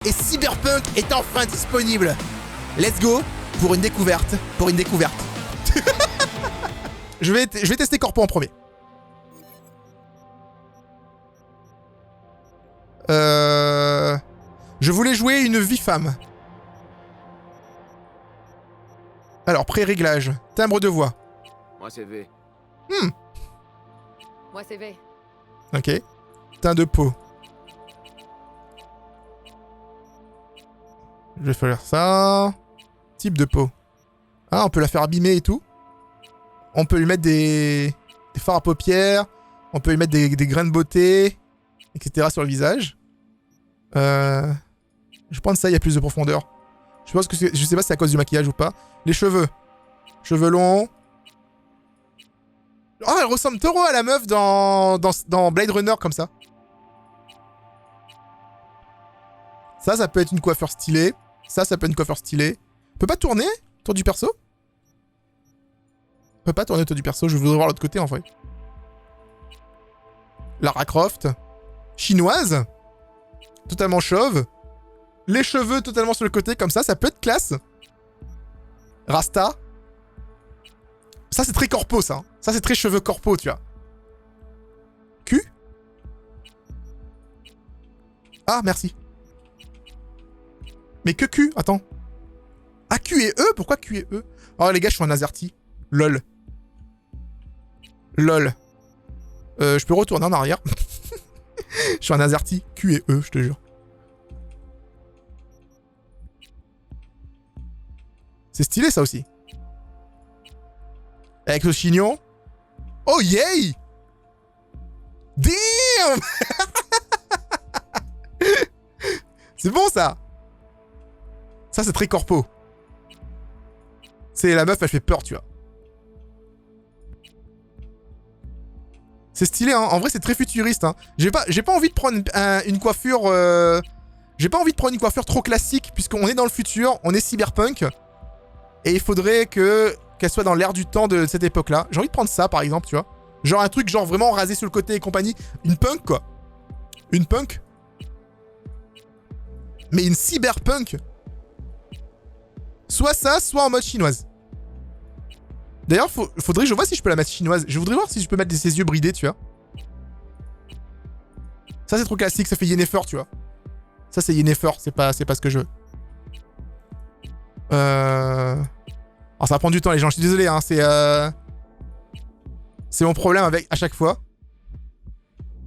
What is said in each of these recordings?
Et Cyberpunk est enfin disponible. Let's go pour une découverte. je vais tester Corpo en premier. Je voulais jouer une vie femme. Alors, pré-réglage. Timbre de voix. Moi c'est V. Moi c'est V. Ok. Teint de peau. Je vais faire ça. Type de peau. Ah, on peut la faire abîmer et tout. On peut lui mettre des fards à paupières. On peut lui mettre des grains de beauté, etc. sur le visage. Je vais prendre ça, il y a plus de profondeur. Je sais pas si c'est à cause du maquillage ou pas. Les cheveux. Cheveux longs. Oh, elle ressemble trop à la meuf dans Blade Runner comme ça. Ça peut être une coiffure stylée. Ça peut être une coiffure stylée. On peut pas tourner autour du perso? On peut pas tourner autour du perso, je voudrais voir l'autre côté en vrai. Lara Croft. Chinoise. Totalement chauve. Les cheveux totalement sur le côté comme ça peut être classe. Rasta. Ça c'est très corpo ça. Ça c'est très cheveux corpo tu vois. Q. Ah merci. Mais que Q, attends. Ah, Q et E? Pourquoi Q et E? Oh les gars, je suis un Azerty. LOL. LOL. Je peux retourner en arrière. Je suis un Azerty. Q et E, je te jure. C'est stylé ça aussi. Avec le chignon. Oh yay! Damn! C'est bon ça! Ça, c'est très corpo. C'est la meuf, elle fait peur, tu vois. C'est stylé, hein. En vrai, c'est très futuriste, hein. J'ai pas envie de prendre une coiffure... J'ai pas envie de prendre une coiffure trop classique, puisqu'on est dans le futur, on est cyberpunk. Et il faudrait qu'elle soit dans l'air du temps de cette époque-là. J'ai envie de prendre ça, par exemple, tu vois. Genre un truc, genre vraiment rasé sur le côté et compagnie. Une punk, quoi. Une punk. Mais une cyberpunk. Soit ça, soit en mode chinoise. D'ailleurs, faudrait que je vois si je peux la mettre chinoise. Je voudrais voir si je peux mettre ses yeux bridés, tu vois. Ça, c'est trop classique. Ça fait Yennefer, tu vois. Ça, c'est Yennefer. C'est pas ce que je veux. Alors, ça va prendre du temps, les gens. Je suis désolé, hein. C'est mon problème avec à chaque fois.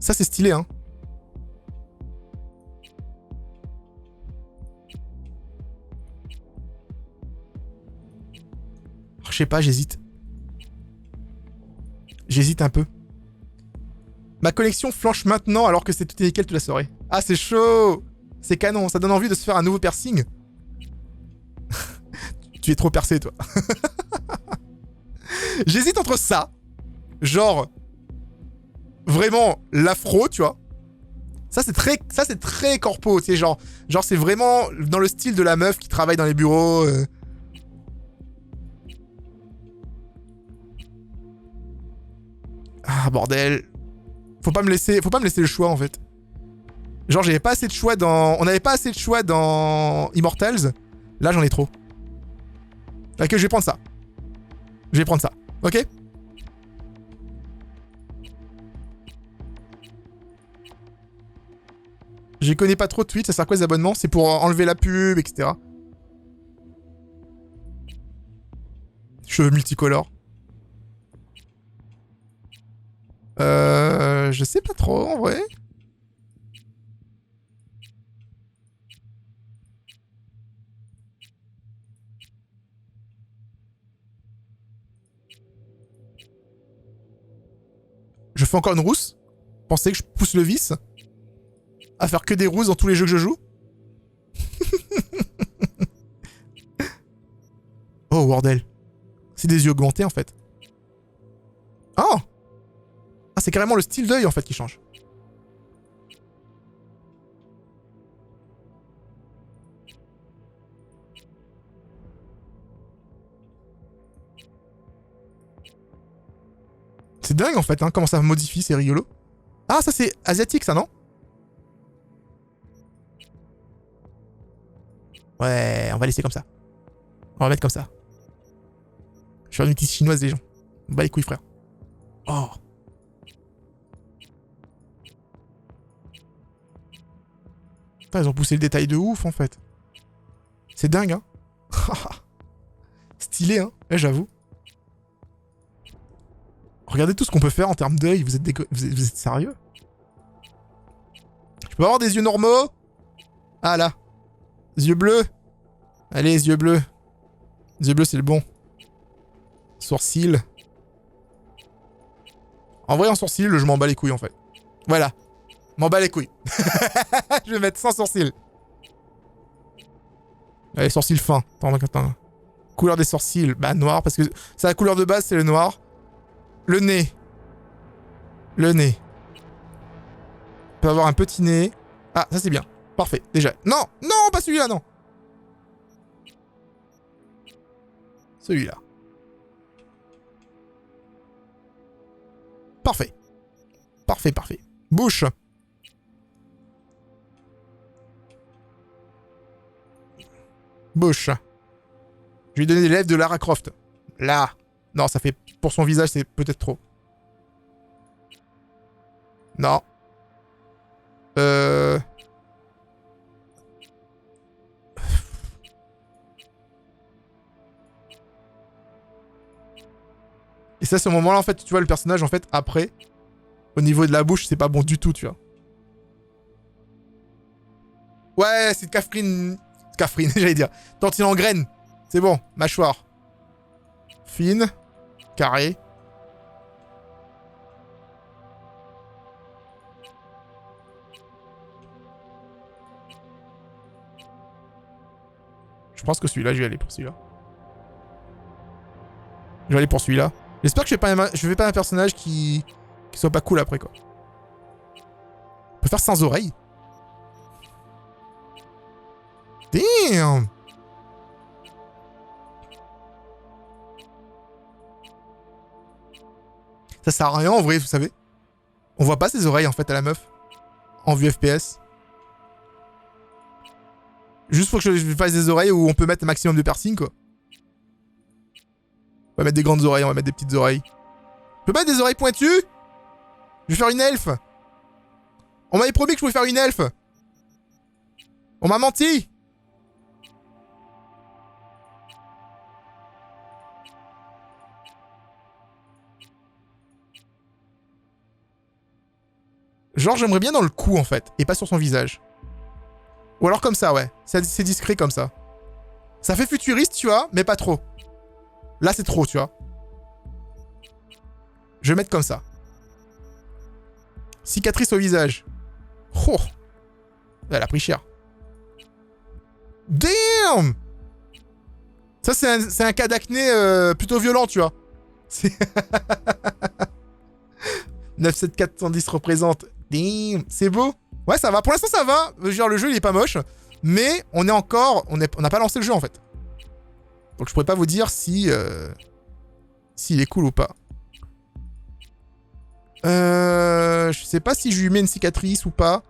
Ça, c'est stylé, hein. Je sais pas, j'hésite. J'hésite un peu. Ma connexion flanche maintenant alors que c'est tout est nickel toute la soirée. Ah, c'est chaud! C'est canon, ça donne envie de se faire un nouveau piercing. Tu es trop percé, toi. J'hésite entre ça. Genre... Vraiment, l'afro, tu vois. Ça, c'est très corpo, tu sais, genre c'est vraiment dans le style de la meuf qui travaille dans les bureaux... Ah, bordel. Faut pas me laisser le choix, en fait. Genre, j'avais pas assez de choix dans... On avait pas assez de choix dans Immortals. Là, j'en ai trop. Ok, je vais prendre ça. Je vais prendre ça. Ok? Je connais pas trop de tweets. Ça sert à quoi les abonnements? C'est pour enlever la pub, etc. Cheveux multicolores. Je sais pas trop, en vrai. Je fais encore une rousse. Pensez que je pousse le vice à faire que des rousses dans tous les jeux que je joue. Oh, bordel. C'est des yeux augmentés, en fait. Oh! Ah, c'est carrément le style d'œil en fait qui change. C'est dingue en fait, hein, comment ça modifie, c'est rigolo. Ah, ça c'est asiatique ça, non? Ouais, on va laisser comme ça. On va mettre comme ça. Je vais faire une petite chinoise, les gens. On bat les couilles, frère. Oh. Putain, ils ont poussé le détail de ouf, en fait. C'est dingue, hein. Stylé, hein. Ouais, j'avoue. Regardez tout ce qu'on peut faire en termes d'œil. Vous êtes sérieux? Je peux avoir des yeux normaux? Ah, là. Les yeux bleus. Allez, les yeux bleus. Les yeux bleus, c'est le bon. Sourcils. En vrai, en sourcils, je m'en bats les couilles, en fait. Voilà. M'en bats les couilles. Je vais mettre sans sourcils. Allez, sourcils fins. Attends. Couleur des sourcils. Bah, noir, parce que c'est la couleur de base, c'est le noir. Le nez. Le nez. On peut avoir un petit nez. Ah, ça c'est bien. Parfait, déjà. Non, non, pas celui-là, non. Celui-là. Parfait. Parfait, parfait. Bouche. Bouche. Je lui ai donné les lèvres de Lara Croft. Là. Non, ça fait... Pour son visage, c'est peut-être trop. Non. Et ça, ce moment-là, en fait, tu vois, le personnage, en fait, après, au niveau de la bouche, c'est pas bon du tout, tu vois. Ouais, c'est de Catherine... Catherine, j'allais dire. Tantine en graine. C'est bon, mâchoire. Fine. Carré. Je pense que celui-là, je vais aller pour celui-là. Je vais aller pour celui-là. J'espère que je fais pas un personnage qui soit pas cool après, quoi. On peut faire sans oreille. Damn! Ça sert à rien en vrai, vous savez. On voit pas ses oreilles en fait à la meuf. En vue FPS. Juste faut que je fasse des oreilles où on peut mettre un maximum de piercing, quoi. On va mettre des grandes oreilles, on va mettre des petites oreilles. Je peux mettre des oreilles pointues? Je vais faire une elfe. On m'avait promis que je pouvais faire une elfe. On m'a menti. Genre, j'aimerais bien dans le cou, en fait, et pas sur son visage. Ou alors comme ça, ouais. C'est discret comme ça. Ça fait futuriste, tu vois, mais pas trop. Là, c'est trop, tu vois. Je vais mettre comme ça. Cicatrice au visage. Oh. Elle a pris cher. Damn! Ça, c'est un cas d'acné plutôt violent, tu vois. 97410 représente. Damn! C'est beau. Ouais, ça va. Pour l'instant, ça va. Genre, le jeu, il est pas moche. Mais on est encore... On n'a pas lancé le jeu, en fait. Donc, je pourrais pas vous dire si... s'il est cool ou pas. Je sais pas si je lui mets une cicatrice ou pas.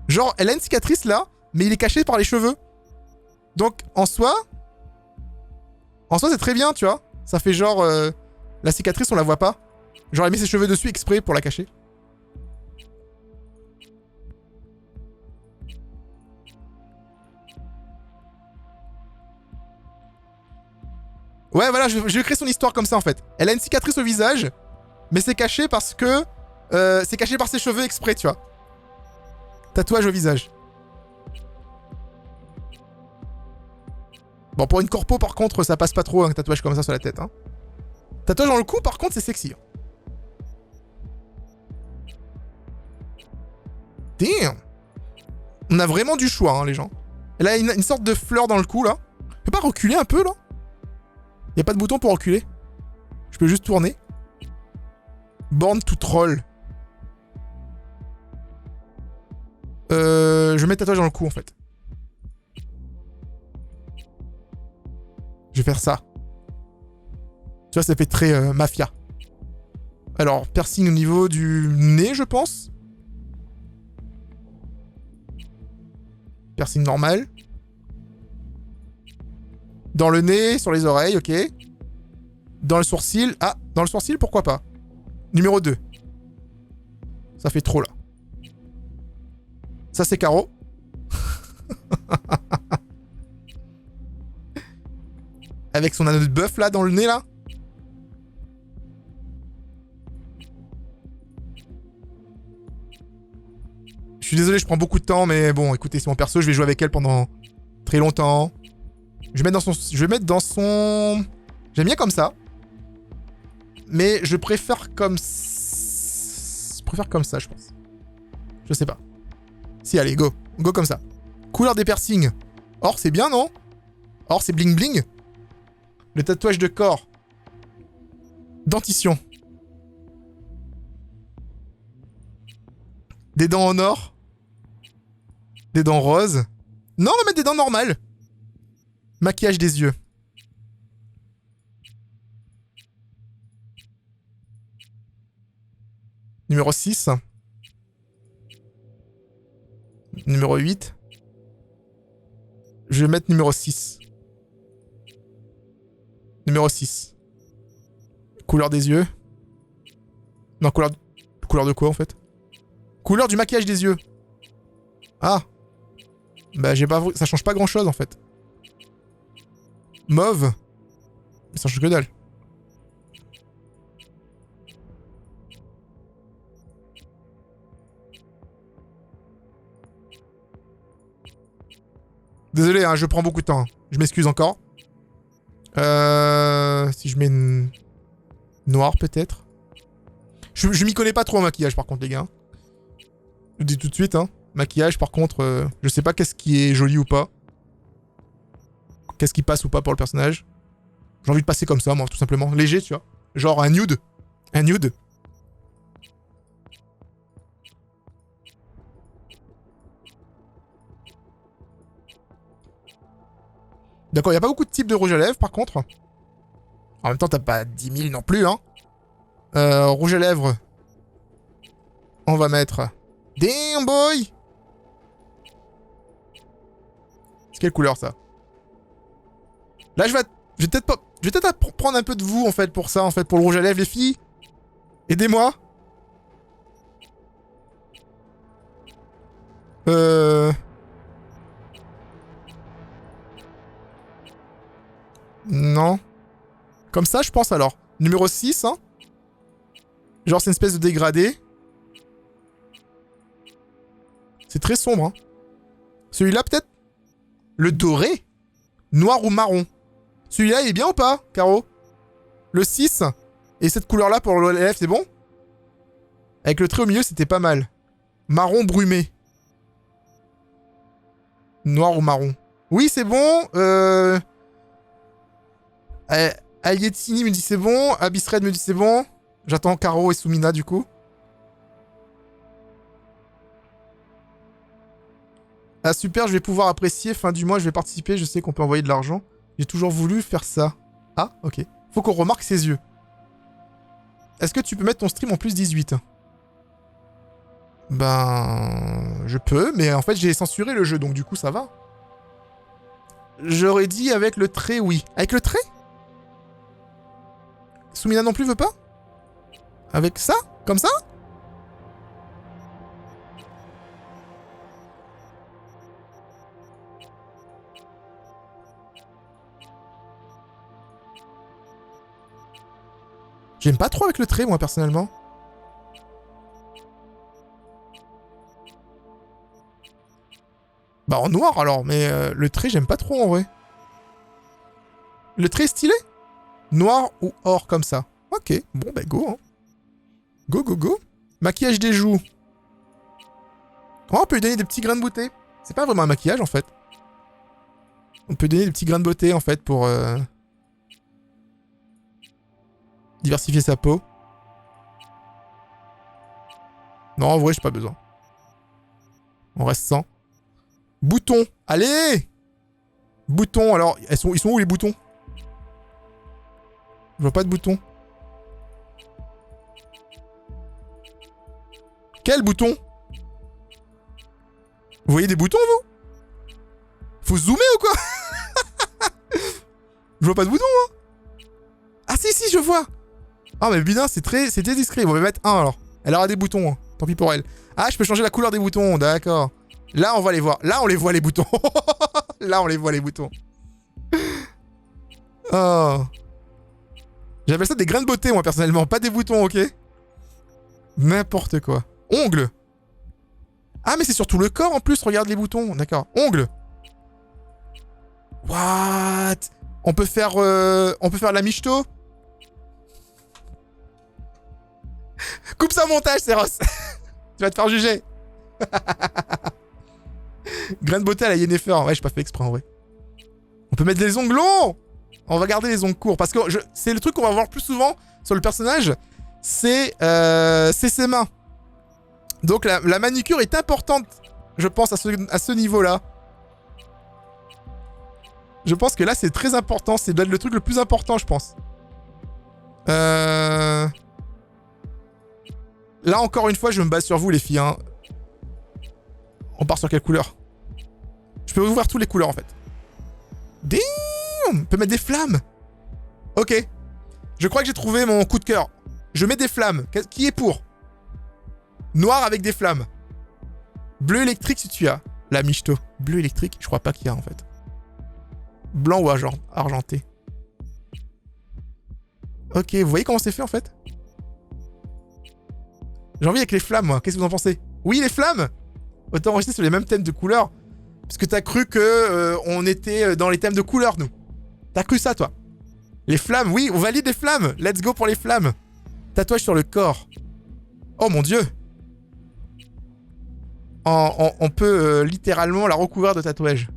Genre, elle a une cicatrice, là, mais il est caché par les cheveux. Donc, en soi... En soi, c'est très bien, tu vois. Ça fait genre... la cicatrice, on la voit pas. Genre, elle met ses cheveux dessus exprès pour la cacher. Ouais, voilà, je vais créer son histoire comme ça, en fait. Elle a une cicatrice au visage, mais c'est caché parce que... c'est caché par ses cheveux exprès, tu vois. Tatouage au visage. Bon, pour une corpo, par contre, ça passe pas trop, un tatouage comme ça sur la tête. Hein. Tatouage dans le cou, par contre, c'est sexy. Damn! On a vraiment du choix, hein, les gens. Elle a une sorte de fleur dans le cou, là. Je peux pas reculer un peu, là? Y a pas de bouton pour reculer. Je peux juste tourner. Born to troll. Je mets tatouage dans le cou, en fait. Je vais faire ça. Tu vois, ça fait très mafia. Alors, piercing au niveau du nez, je pense. Piercing normal. Dans le nez, sur les oreilles, ok. Dans le sourcil. Ah, dans le sourcil, pourquoi pas. Numéro 2. Ça fait trop, là. Ça, c'est Caro. Avec son anneau de bœuf, là, dans le nez, là. Je suis désolé, je prends beaucoup de temps, mais bon, écoutez, c'est mon perso, je vais jouer avec elle pendant très longtemps. Je vais mettre dans son... J'aime bien comme ça. Mais je préfère comme... Je préfère comme ça, je pense. Je sais pas. Si, allez, go. Go comme ça. Couleur des piercings. Or, c'est bien, non? Or, c'est bling bling. Le tatouage de corps. Dentition. Des dents en or. Des dents roses. Non, on va mettre des dents normales. Maquillage des yeux. Numéro 6. Numéro 8. Je vais mettre numéro 6. Numéro 6. Couleur des yeux. Non, couleur de quoi, en fait? Couleur du maquillage des yeux. Ah. Bah, j'ai pas... Ça change pas grand-chose, en fait. Mauve. Mais ça change que dalle. Désolé, hein, je prends beaucoup de temps. Je m'excuse encore. Si je mets noir, peut-être. Je m'y connais pas trop en maquillage, par contre, les gars. Je vous dis tout de suite, hein. Maquillage, par contre, je sais pas qu'est-ce qui est joli ou pas. Qu'est-ce qui passe ou pas pour le personnage. J'ai envie de passer comme ça, moi, tout simplement. Léger, tu vois. Genre un nude. Un nude. D'accord, il n'y a pas beaucoup de types de rouge à lèvres, par contre. En même temps, t'as pas 10 000 non plus, hein. Rouge à lèvres. On va mettre... Damn, boy! C'est quelle couleur, ça? Là, je vais peut-être pas... Je vais peut-être prendre un peu de vous, en fait, pour ça, en fait, pour le rouge à lèvres, les filles. Aidez-moi. Non. Comme ça, je pense, alors. Numéro 6, hein. Genre, c'est une espèce de dégradé. C'est très sombre, hein. Celui-là, peut-être? Le doré? Noir ou marron? Celui-là, il est bien ou pas, Caro? Le 6? Et cette couleur-là pour le LF, c'est bon? Avec le trait au milieu, c'était pas mal. Marron brumé. Noir ou marron? Oui, c'est bon. Alietini me dit c'est bon. Abyssred me dit c'est bon. J'attends Caro et Soumina, du coup. Ah super, je vais pouvoir apprécier. Fin du mois, je vais participer. Je sais qu'on peut envoyer de l'argent. J'ai toujours voulu faire ça. Ah, ok. Faut qu'on remarque ses yeux. Est-ce que tu peux mettre ton stream en plus 18? Ben... Je peux, mais en fait, j'ai censuré le jeu, donc du coup, ça va. J'aurais dit avec le trait, oui. Avec le trait? Soumina non plus veut pas? Avec ça? Comme ça? J'aime pas trop avec le trait, moi, personnellement. Bah, en noir, alors. Mais le trait, j'aime pas trop, en vrai. Le trait est stylé? Noir ou or, comme ça. Ok. Bon, bah, go, hein. Go, go, go. Maquillage des joues. Oh, on peut lui donner des petits grains de beauté. C'est pas vraiment un maquillage, en fait. On peut donner des petits grains de beauté, en fait, pour... diversifier sa peau. Non, en vrai, j'ai pas besoin. On reste sans. Boutons. Allez! Boutons, alors... ils sont où, les boutons? Je vois pas de boutons. Quel bouton? Vous voyez des boutons, vous? Faut zoomer ou quoi? Je vois pas de bouton, hein. Ah si, je vois. Ah mais putain, c'est très discret. On va mettre 1 alors. Elle aura des boutons, hein. Tant pis pour elle. Ah, je peux changer la couleur des boutons, d'accord. Là, on va les voir. Là, on les voit les boutons. Là, on les voit les boutons. Oh. J'appelle ça des grains de beauté, moi, personnellement. Pas des boutons, ok? N'importe quoi. Ongles. Ah, mais c'est surtout le corps, en plus. Regarde les boutons. D'accord. Ongles. What? On peut faire de la michto. Coupe ça au montage, Céros. Tu vas te faire juger. Grain de beauté à la Yennefer. Ouais, j'ai pas fait exprès, en vrai. On peut mettre des ongles longs. On va garder les ongles courts. Parce que c'est le truc qu'on va voir le plus souvent sur le personnage. C'est ses mains. Donc la manucure est importante, je pense, à ce niveau-là. Je pense que là, c'est très important. C'est le truc le plus important, je pense. Là, encore une fois, je me base sur vous, les filles. Hein. On part sur quelle couleur? Je peux ouvrir toutes les couleurs, en fait. Damn! On peut mettre des flammes. Ok. Je crois que j'ai trouvé mon coup de cœur. Je mets des flammes. Qui est pour? Noir avec des flammes. Bleu électrique, si tu as. La michto. Bleu électrique, je crois pas qu'il y a, en fait. Blanc ou argenté. Ok, vous voyez comment c'est fait, en fait? J'ai envie avec les flammes, moi. Qu'est-ce que vous en pensez? Oui, les flammes! Autant rester sur les mêmes thèmes de couleurs. Parce que t'as cru que on était dans les thèmes de couleurs, nous. T'as cru ça, toi? Les flammes, oui, on valide les flammes. Let's go pour les flammes. Tatouage sur le corps. Oh mon dieu. On peut littéralement la recouvrir de tatouages.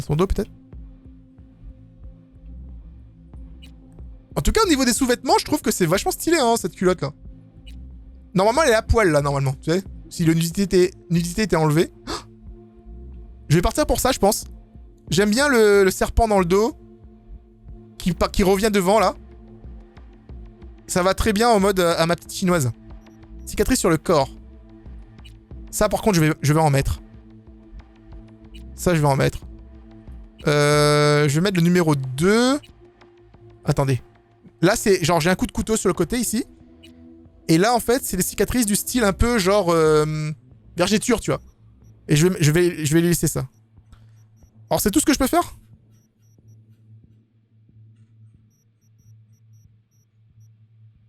Son dos, peut-être? En tout cas, au niveau des sous-vêtements, je trouve que c'est vachement stylé, hein, cette culotte-là. Normalement, elle est à poil, là, normalement. Tu sais, si le nudité était enlevée. Je vais partir pour ça, je pense. J'aime bien le serpent dans le dos. Qui revient devant, là. Ça va très bien en mode à ma petite chinoise. Cicatrice sur le corps. Ça, par contre, je vais en mettre. Ça, je vais en mettre. Je vais mettre le numéro 2. Attendez. Là, c'est genre, j'ai un coup de couteau sur le côté, ici. Et là, en fait, c'est des cicatrices du style un peu genre... vergéture, tu vois. Et je vais lui laisser ça. Alors, c'est tout ce que je peux faire?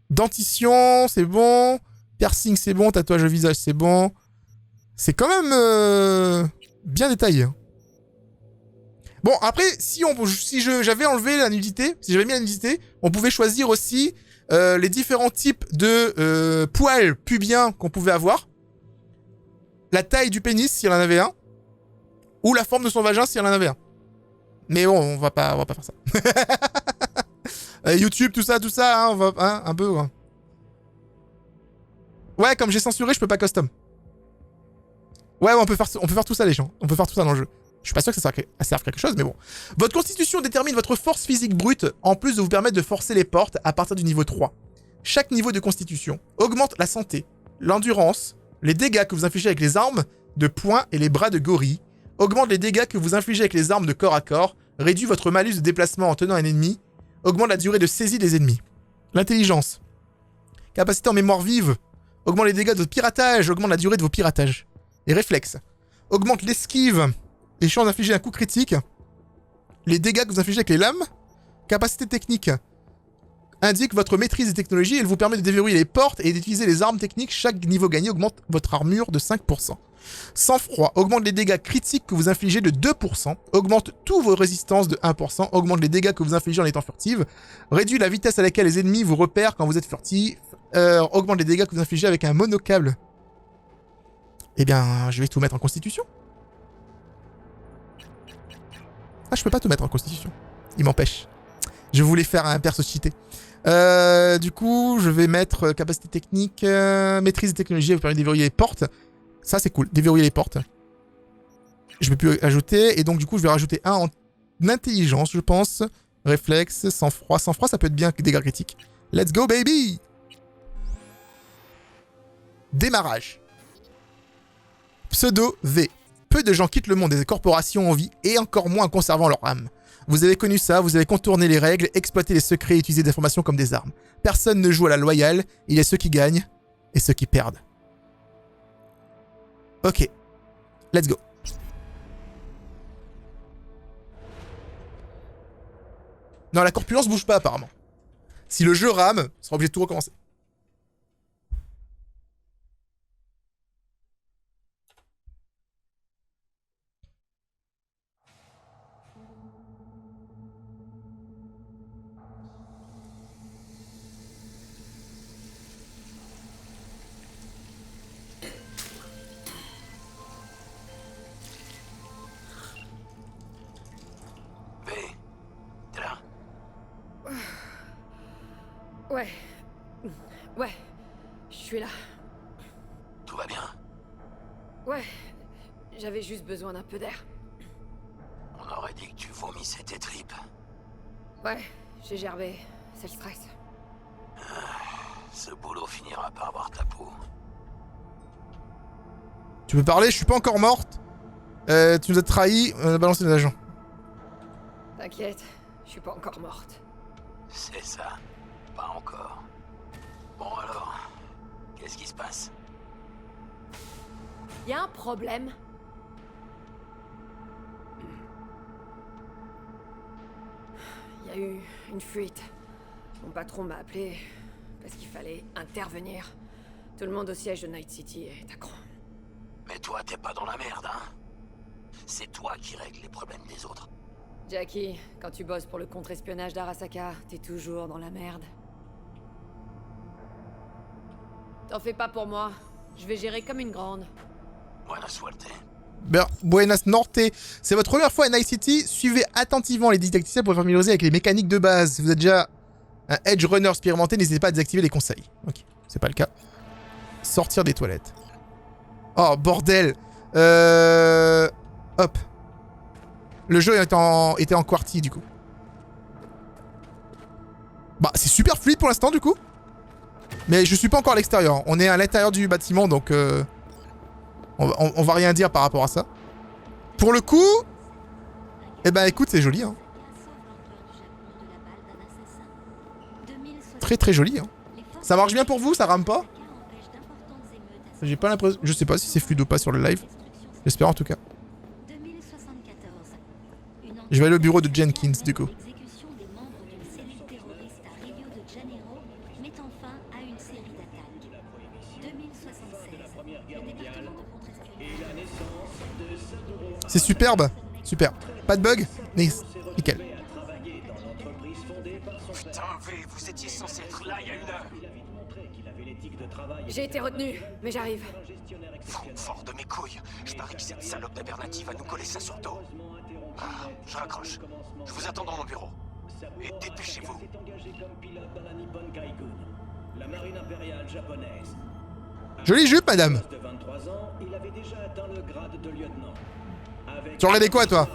Dentition, c'est bon. Piercing, c'est bon. Tatouage au visage, c'est bon. C'est quand même bien détaillé. Bon, après, si j'avais enlevé la nudité, si j'avais mis la nudité, on pouvait choisir aussi les différents types de poils pubiens qu'on pouvait avoir. La taille du pénis, si elle en avait un. Ou la forme de son vagin, si elle en avait un. Mais bon, on va pas faire ça. YouTube, tout ça, hein, on va, hein, un peu. Hein. Ouais, comme j'ai censuré, je peux pas custom. Ouais, on peut faire tout ça, les gens. On peut faire tout ça dans le jeu. Je suis pas sûr que ça serve quelque chose, mais bon. Votre constitution détermine votre force physique brute, en plus de vous permettre de forcer les portes à partir du niveau 3. Chaque niveau de constitution augmente la santé, l'endurance, les dégâts que vous infligez avec les armes de poing et les bras de gorille, augmente les dégâts que vous infligez avec les armes de corps à corps, réduit votre malus de déplacement en tenant un ennemi, augmente la durée de saisie des ennemis. L'intelligence. Capacité en mémoire vive, augmente les dégâts de votre piratage, augmente la durée de vos piratages. Les réflexes. Augmente l'esquive, les chances d'infliger un coup critique, les dégâts que vous infligez avec les lames. Capacité technique. Indique votre maîtrise des technologies, elle vous permet de déverrouiller les portes et d'utiliser les armes techniques. Chaque niveau gagné augmente votre armure de 5%. Sang-froid augmente les dégâts critiques que vous infligez de 2%, augmente tous vos résistances de 1%, augmente les dégâts que vous infligez en étant furtive, réduit la vitesse à laquelle les ennemis vous repèrent quand vous êtes furtif, augmente les dégâts que vous infligez avec un monocable. Eh bien, je vais tout mettre en constitution. Ah, je peux pas tout mettre en constitution. Il m'empêche. Je voulais faire un perso cheaté. Du coup, je vais mettre capacité technique, maîtrise des technologies, vous permet de déverrouiller les portes. Ça, c'est cool. Déverrouiller les portes. Je vais plus ajouter. Et donc, du coup, je vais rajouter un en intelligence, je pense. Réflexe, sang-froid. Sang-froid, ça peut être bien que dégâts critiques. Let's go, baby! Démarrage. Pseudo V. peu de gens quittent le monde des corporations en vie, et encore moins en conservant leur âme. Vous avez connu ça, vous avez contourné les règles, exploité les secrets et utilisé des informations comme des armes. Personne ne joue à la loyale, il y a ceux qui gagnent et ceux qui perdent. Ok, let's go. Non, la corpulence bouge pas apparemment. Si le jeu rame, on sera obligé de tout recommencer. Ouais. Ouais. Je suis là. Tout va bien? Ouais. J'avais juste besoin d'un peu d'air. On aurait dit que tu vomissais tes tripes. Ouais, j'ai gerbé. C'est le stress. Ce boulot finira par avoir ta peau. Tu peux parler, je suis pas encore morte. Tu nous as trahis, on a balancé nos agents. T'inquiète, je suis pas encore morte. C'est ça. Pas encore. Bon alors, qu'est-ce qui se passe? Y a un problème? Y a eu une fuite. Mon patron m'a appelé parce qu'il fallait intervenir. Tout le monde au siège de Night City est à cran. Mais toi, t'es pas dans la merde, hein? C'est toi qui règles les problèmes des autres. Jackie, quand tu bosses pour le contre-espionnage d'Arasaka, t'es toujours dans la merde. T'en fais pas pour moi. Je vais gérer comme une grande. Buena suerte. Buenas Norte. C'est votre première fois à Night City. Suivez attentivement les didacticiels pour vous familiariser avec les mécaniques de base. Si vous êtes déjà un Edge Runner expérimenté, n'hésitez pas à désactiver les conseils. Ok, c'est pas le cas. Sortir des toilettes. Oh, bordel. Hop. Le jeu était en QWERTY, du coup. Bah, c'est super fluide pour l'instant, du coup. Mais je suis pas encore à l'extérieur. On est à l'intérieur du bâtiment, donc... on va rien dire par rapport à ça. Pour le coup... Eh ben, écoute, c'est joli, hein. Très très joli, hein. Ça marche bien pour vous? Ça rame pas? J'ai pas l'impression... Je sais pas si c'est fluide ou pas sur le live. J'espère en tout cas. Je vais aller au bureau de Jenkins, du coup. C'est superbe. Super. Pas de bug? Nice. Nickel. Putain, V, vous étiez censé être là il y a une heure. J'ai été retenu, mais j'arrive. Fort de mes couilles. Je parie que cette salope d'Abernaty va nous coller ça sur le dos. Ah, je raccroche. Je vous attends dans mon bureau. Et dépêchez-vous. Jolie jupe, madame. Tu regardais quoi, toi?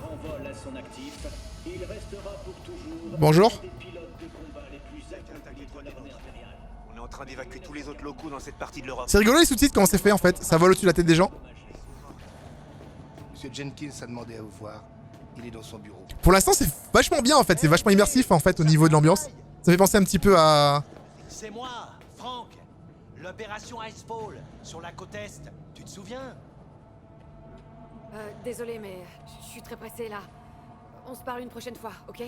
Bonjour. On est en train d'évacuer tous les autres locaux dans cette partie de l'Europe. C'est rigolo les sous-titres, comment c'est fait en fait. Ça vole au-dessus de la tête des gens. Monsieur Jenkins a demandé à vous voir. Il est dans son bureau. Pour l'instant, c'est vachement bien en fait. C'est vachement immersif en fait au niveau de l'ambiance. Ça fait penser un petit peu à... C'est moi, Frank. L'opération Icefall, sur la côte Est. Tu te souviens? Désolé, mais je suis très pressée là. On se parle une prochaine fois, ok?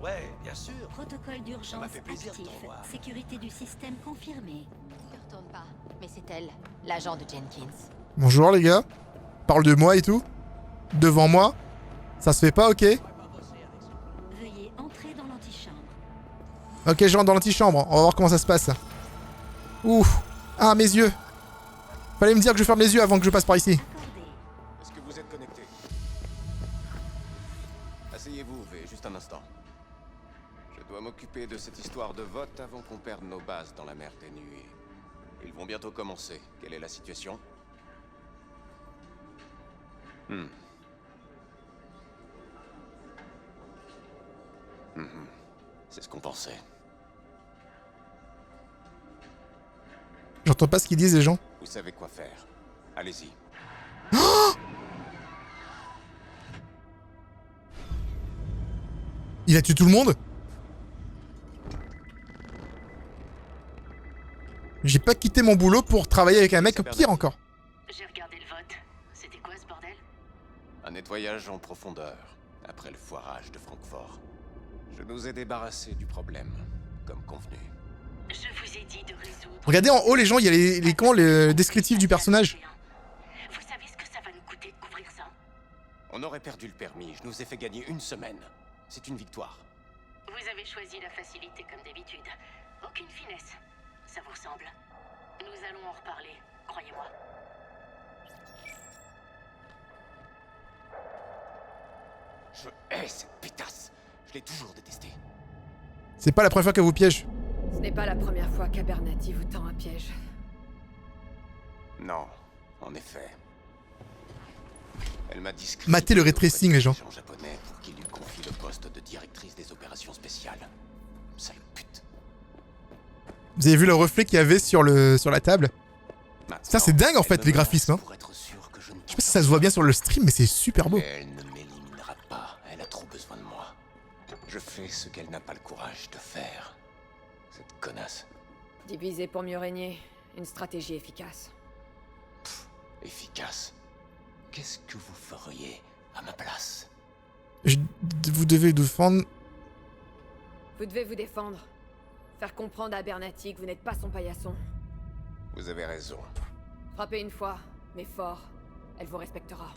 Ouais, bien sûr. Protocole d'urgence fait plaisir de te actif. revoir. Sécurité du système confirmée. Ne retourne pas, mais c'est elle, l'agent de Jenkins. Bonjour les gars. Parle de moi et tout. Devant moi. Ça se fait pas, ok? Veuillez entrer dans l'antichambre. Ok, je rentre dans l'antichambre. On va voir comment ça se passe. Ouh. Ah, mes yeux. Fallait me dire que je ferme les yeux avant que je passe par ici. Accordé. Est-ce que vous êtes connecté? Asseyez-vous, V, juste un instant. Je dois m'occuper de cette histoire de vote avant qu'on perde nos bases dans la mer des nuées. Ils vont bientôt commencer. Quelle est la situation? C'est ce qu'on pensait. J'entends pas ce qu'ils disent les gens. Vous savez quoi faire. Allez-y. Il a tué tout le monde? J'ai pas quitté mon boulot pour travailler avec un mec pire encore. J'ai regardé le vote. C'était quoi ce bordel? Un nettoyage en profondeur, après le foirage de Francfort. Je nous ai débarrassés du problème, comme convenu. Je vous ai dit de résoudre. Regardez en haut les gens, il y a les descriptifs du personnage. Vous savez ce que ça va nous coûter de couvrir ça? On aurait perdu le permis, je nous ai fait gagner une semaine. C'est une victoire. Vous avez choisi la facilité comme d'habitude. Aucune finesse. Ça vous ressemble. Nous allons en reparler, croyez-moi. Je hais cette pétasse. Je l'ai toujours détestée. C'est pas la première fois qu'elle vous piège. Ce n'est pas la première fois qu'Abernathy vous tend un piège. Non, en effet. Elle m'a discret. Matez le ray tracing, les gens. Japonais pour qu'il lui confie le poste de directrice des opérations spéciales. Sale pute. Vous avez vu le reflet qu'il y avait sur la table? Ça c'est dingue en fait les graphismes. Hein. Je sais pas si ça se voit bien sur le stream mais c'est super beau. Elle ne m'éliminera pas, elle a trop besoin de moi. Je fais ce qu'elle n'a pas le courage de faire. Cette connasse. Diviser pour mieux régner, une stratégie efficace. Efficace. Qu'est-ce que vous feriez à ma place? Vous devez défendre... Vous devez vous défendre. Faire comprendre à Abernathy que vous n'êtes pas son paillasson. Vous avez raison. Frappez une fois, mais fort. Elle vous respectera.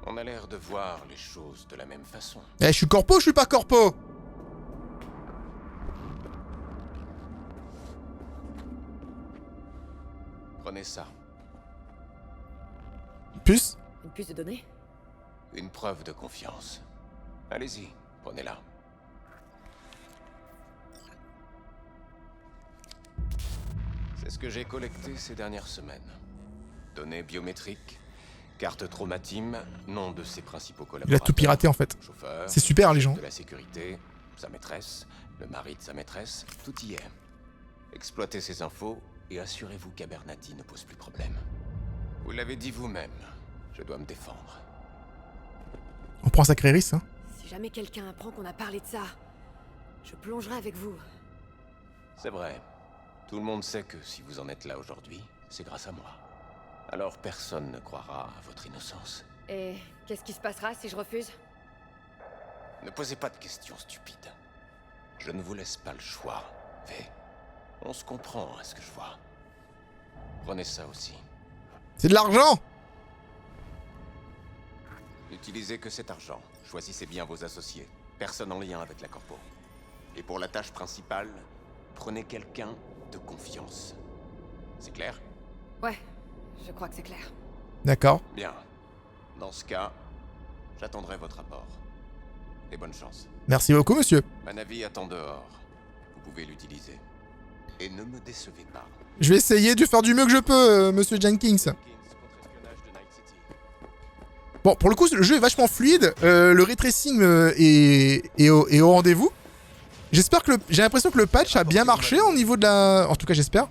On a l'air de voir les choses de la même façon. Eh, je suis corpo ou je suis pas corpo? Prenez ça. Puce? Une puce de données? Une preuve de confiance. Allez-y, prenez-la. C'est ce que j'ai collecté ces dernières semaines. Données biométriques, carte traumatim, nom de ses principaux Il a collaborateurs. tout piraté en fait. Chauffeur, C'est super les gens. de la sécurité, sa maîtresse, le mari de sa maîtresse, tout y est. Exploitez ces infos et assurez-vous qu'Abernathy ne pose plus problème. Vous l'avez dit vous-même, je dois me défendre. On prend un sacré risque hein. Si jamais quelqu'un apprend qu'on a parlé de ça, je plongerai avec vous. C'est vrai. Tout le monde sait que si vous en êtes là aujourd'hui, c'est grâce à moi. Alors personne ne croira à votre innocence. Et qu'est-ce qui se passera si je refuse? Ne posez pas de questions stupides. Je ne vous laisse pas le choix, V. On se comprend à ce que je vois. Prenez ça aussi. C'est de l'argent! N'utilisez que cet argent. Choisissez bien vos associés. Personne en lien avec la corpo. Et pour la tâche principale, prenez quelqu'un de confiance. C'est clair? Ouais, je crois que c'est clair. D'accord. Bien. Dans ce cas, j'attendrai votre rapport. Et bonne chance. Merci beaucoup monsieur. Ma navire attend dehors. Vous pouvez l'utiliser. Et ne me décevez pas. Je vais essayer de faire du mieux que je peux monsieur Jenkins. Bon pour le coup le jeu est vachement fluide. Le ray tracing est au rendez-vous. J'espère que j'ai l'impression que le patch a bien marché au niveau de la... En tout cas j'espère.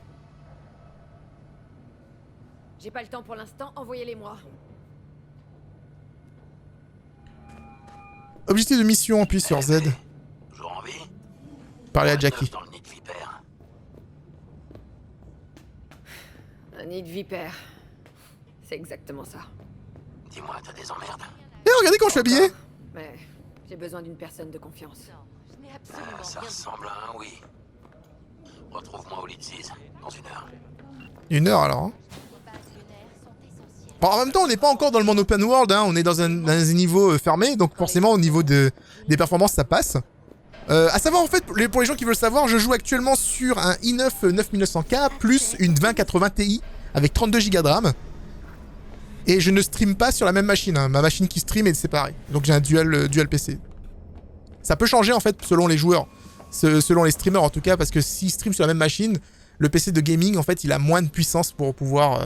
J'ai pas le temps pour l'instant, envoyez-les-moi. Objectif de mission, appuie sur Z. Toujours en vie? Parler à Jackie. Dans le nid de vipère. Un nid de vipère. C'est exactement ça. Dis-moi, t'as des emmerdes? Eh regardez quand je suis habillé. Mais j'ai besoin d'une personne de confiance. Je n'ai absolument Ça rien ressemble à un oui. Retrouve-moi au Lidsiz, dans 1 heure. 1 heure alors. Hein. de bases lunaires sont essentielles. Bon, en même temps on n'est pas encore dans le monde open world, hein. On est dans un niveau fermé, donc forcément au niveau des performances ça passe. À savoir en fait, pour les gens qui veulent savoir, je joue actuellement sur un i9 9900K plus une 2080 Ti avec 32 Go de RAM. Et je ne stream pas sur la même machine, hein. Ma machine qui stream est séparée. Donc j'ai un dual PC. Ça peut changer en fait selon les joueurs, selon les streamers en tout cas, parce que s'ils streament sur la même machine, le PC de gaming en fait il a moins de puissance pour pouvoir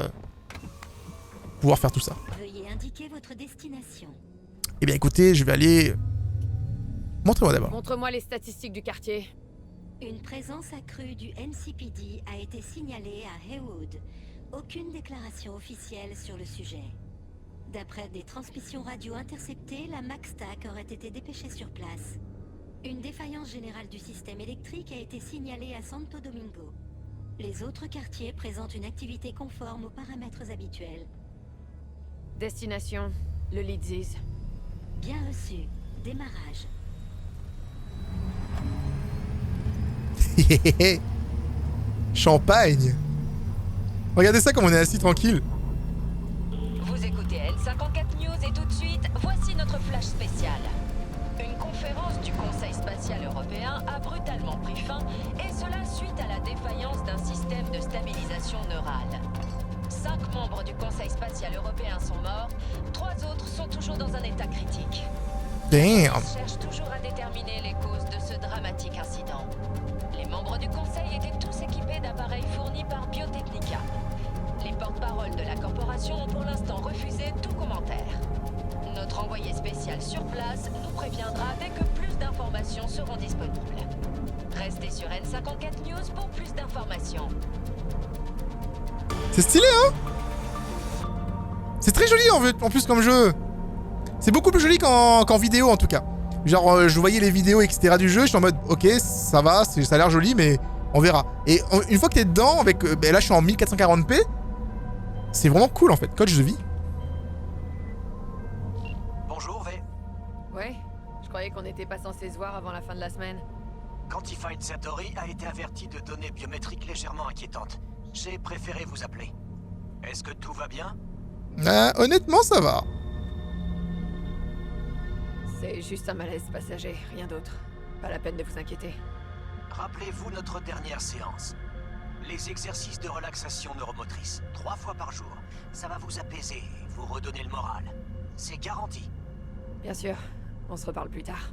faire tout ça. Veuillez indiquer votre destination. Eh bien écoutez, je vais aller... Montrez-moi d'abord. Montre-moi les statistiques du quartier. Une présence accrue du NCPD a été signalée à Haywood. Aucune déclaration officielle sur le sujet. D'après des transmissions radio interceptées, la MaxTac aurait été dépêchée sur place. Une défaillance générale du système électrique a été signalée à Santo Domingo. Les autres quartiers présentent une activité conforme aux paramètres habituels. Destination, le Lidziz. Bien reçu. Démarrage. Champagne. Regardez ça comme on est assis tranquille. Vous écoutez N54 News et tout de suite, voici notre flash spécial. Une conférence du Conseil spatial européen a brutalement pris fin, et cela suite à la défaillance d'un système de stabilisation neurale. 5 membres du Conseil spatial européen sont morts, 3 autres sont toujours dans un état critique. Damn. On cherche toujours à déterminer les causes de ce dramatique incident. Les membres du Conseil étaient tous équipés d'appareils fournis par Biotechnica. Les porte-paroles de la corporation ont pour l'instant refusé tout commentaire. Notre envoyé spécial sur place nous préviendra dès que plus d'informations seront disponibles. Restez sur N54 News pour plus d'informations. C'est stylé, hein? C'est très joli en plus comme jeu. C'est beaucoup plus joli qu'en vidéo en tout cas. Genre je voyais les vidéos etc du jeu, je suis en mode ok ça va, ça a l'air joli mais on verra. Et une fois que t'es dedans, avec là je suis en 1440p, c'est vraiment cool en fait, coach de vie. Bonjour, V. Ouais, je croyais qu'on n'était pas censé se voir avant la fin de la semaine. Quantified Satori a été averti de données biométriques légèrement inquiétantes. J'ai préféré vous appeler. Est-ce que tout va bien? Honnêtement ça va. C'est juste un malaise passager, rien d'autre. Pas la peine de vous inquiéter. Rappelez-vous notre dernière séance. Les exercices de relaxation neuromotrice, 3 fois par jour. Ça va vous apaiser et vous redonner le moral. C'est garanti. Bien sûr, on se reparle plus tard.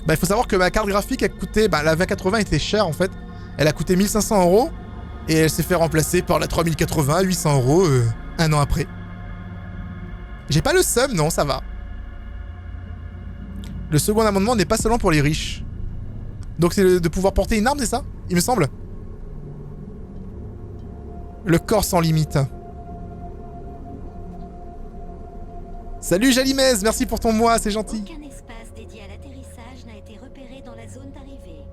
Bah il faut savoir que ma carte graphique a coûté, la 2080 était chère en fait. Elle a coûté 1500 € et elle s'est fait remplacer par la 3080 à 800 € un an après. J'ai pas le seum, non, ça va. Le second amendement n'est pas seulement pour les riches. Donc c'est de pouvoir porter une arme, c'est ça? Il me semble. Le corps sans limite. Salut Jalimez, merci pour ton mois, c'est gentil. Aucun espace dédié à l'atterrissage n'a été repéré dans la zone d'arrivée.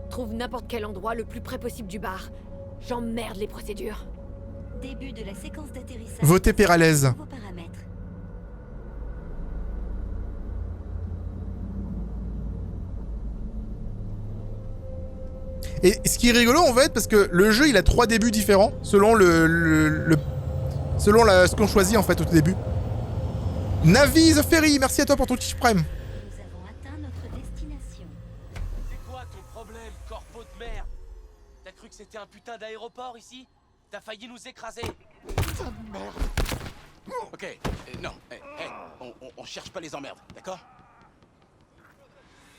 Trouve n'importe quel endroit le plus près possible du bar. J'emmerde les procédures. Début de la séquence d'atterrissage. Votez Péralez. Nouveaux paramètres. Et ce qui est rigolo en fait, parce que le jeu il a 3 débuts différents selon ce qu'on choisit en fait au tout début. Navi the Ferry, merci à toi pour ton Twitch Prime. Nous avons atteint notre destination. C'est quoi ton problème, corpo de merde? T'as cru que c'était un putain d'aéroport ici? T'as failli nous écraser. Ok, non, on cherche pas les emmerdes, d'accord?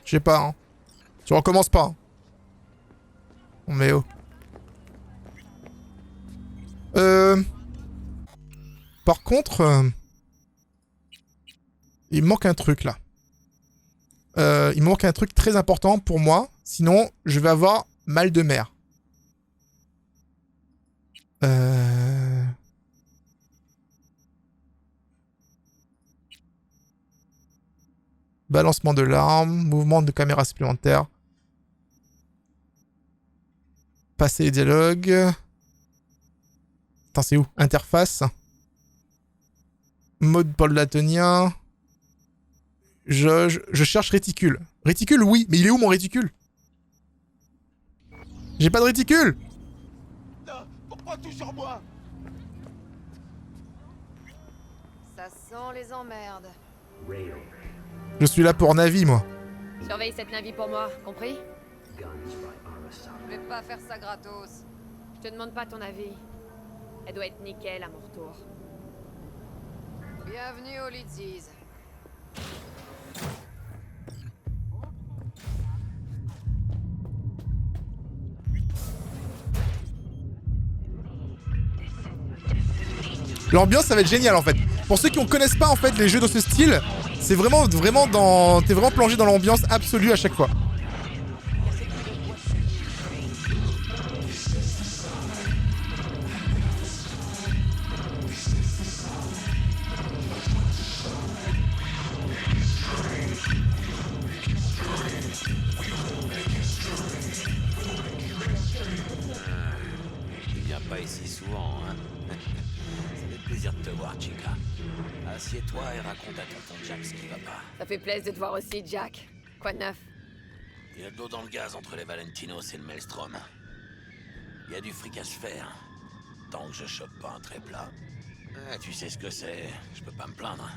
Je sais pas, hein. Tu recommences pas. Hein. Mais oh. Par contre, il me manque un truc là. Il me manque un truc très important pour moi. Sinon, je vais avoir mal de mer. Balancement de l'arme, mouvement de caméra supplémentaire. Passer les dialogues. Attends, c'est où? Interface. Mode Paul Latonien. Je cherche réticule. Réticule, oui, mais il est où mon réticule? J'ai pas de réticule! Non, pourquoi toujours moi? Ça sent les emmerdes. Je suis là pour Navi, moi. Surveille cette Navi pour moi, compris? Je vais pas faire ça gratos. Je te demande pas ton avis. Elle doit être nickel à mon retour. Bienvenue au Lidziz. L'ambiance, ça va être génial en fait. Pour ceux qui ne connaissent pas en fait les jeux de ce style, c'est vraiment dans... T'es vraiment plongé dans l'ambiance absolue à chaque fois. viens pas ici souvent, hein. Ça fait plaisir de te voir, chica. Assieds-toi et raconte à tonton Jack ce qui va pas. Ça fait plaisir de te voir aussi, Jack. Quoi de neuf? Il y a de l'eau dans le gaz entre les Valentinos et le Maelstrom. Il y a du fric à se faire. Tant que je chope pas un trait plat. Tu sais ce que c'est, je peux pas me plaindre.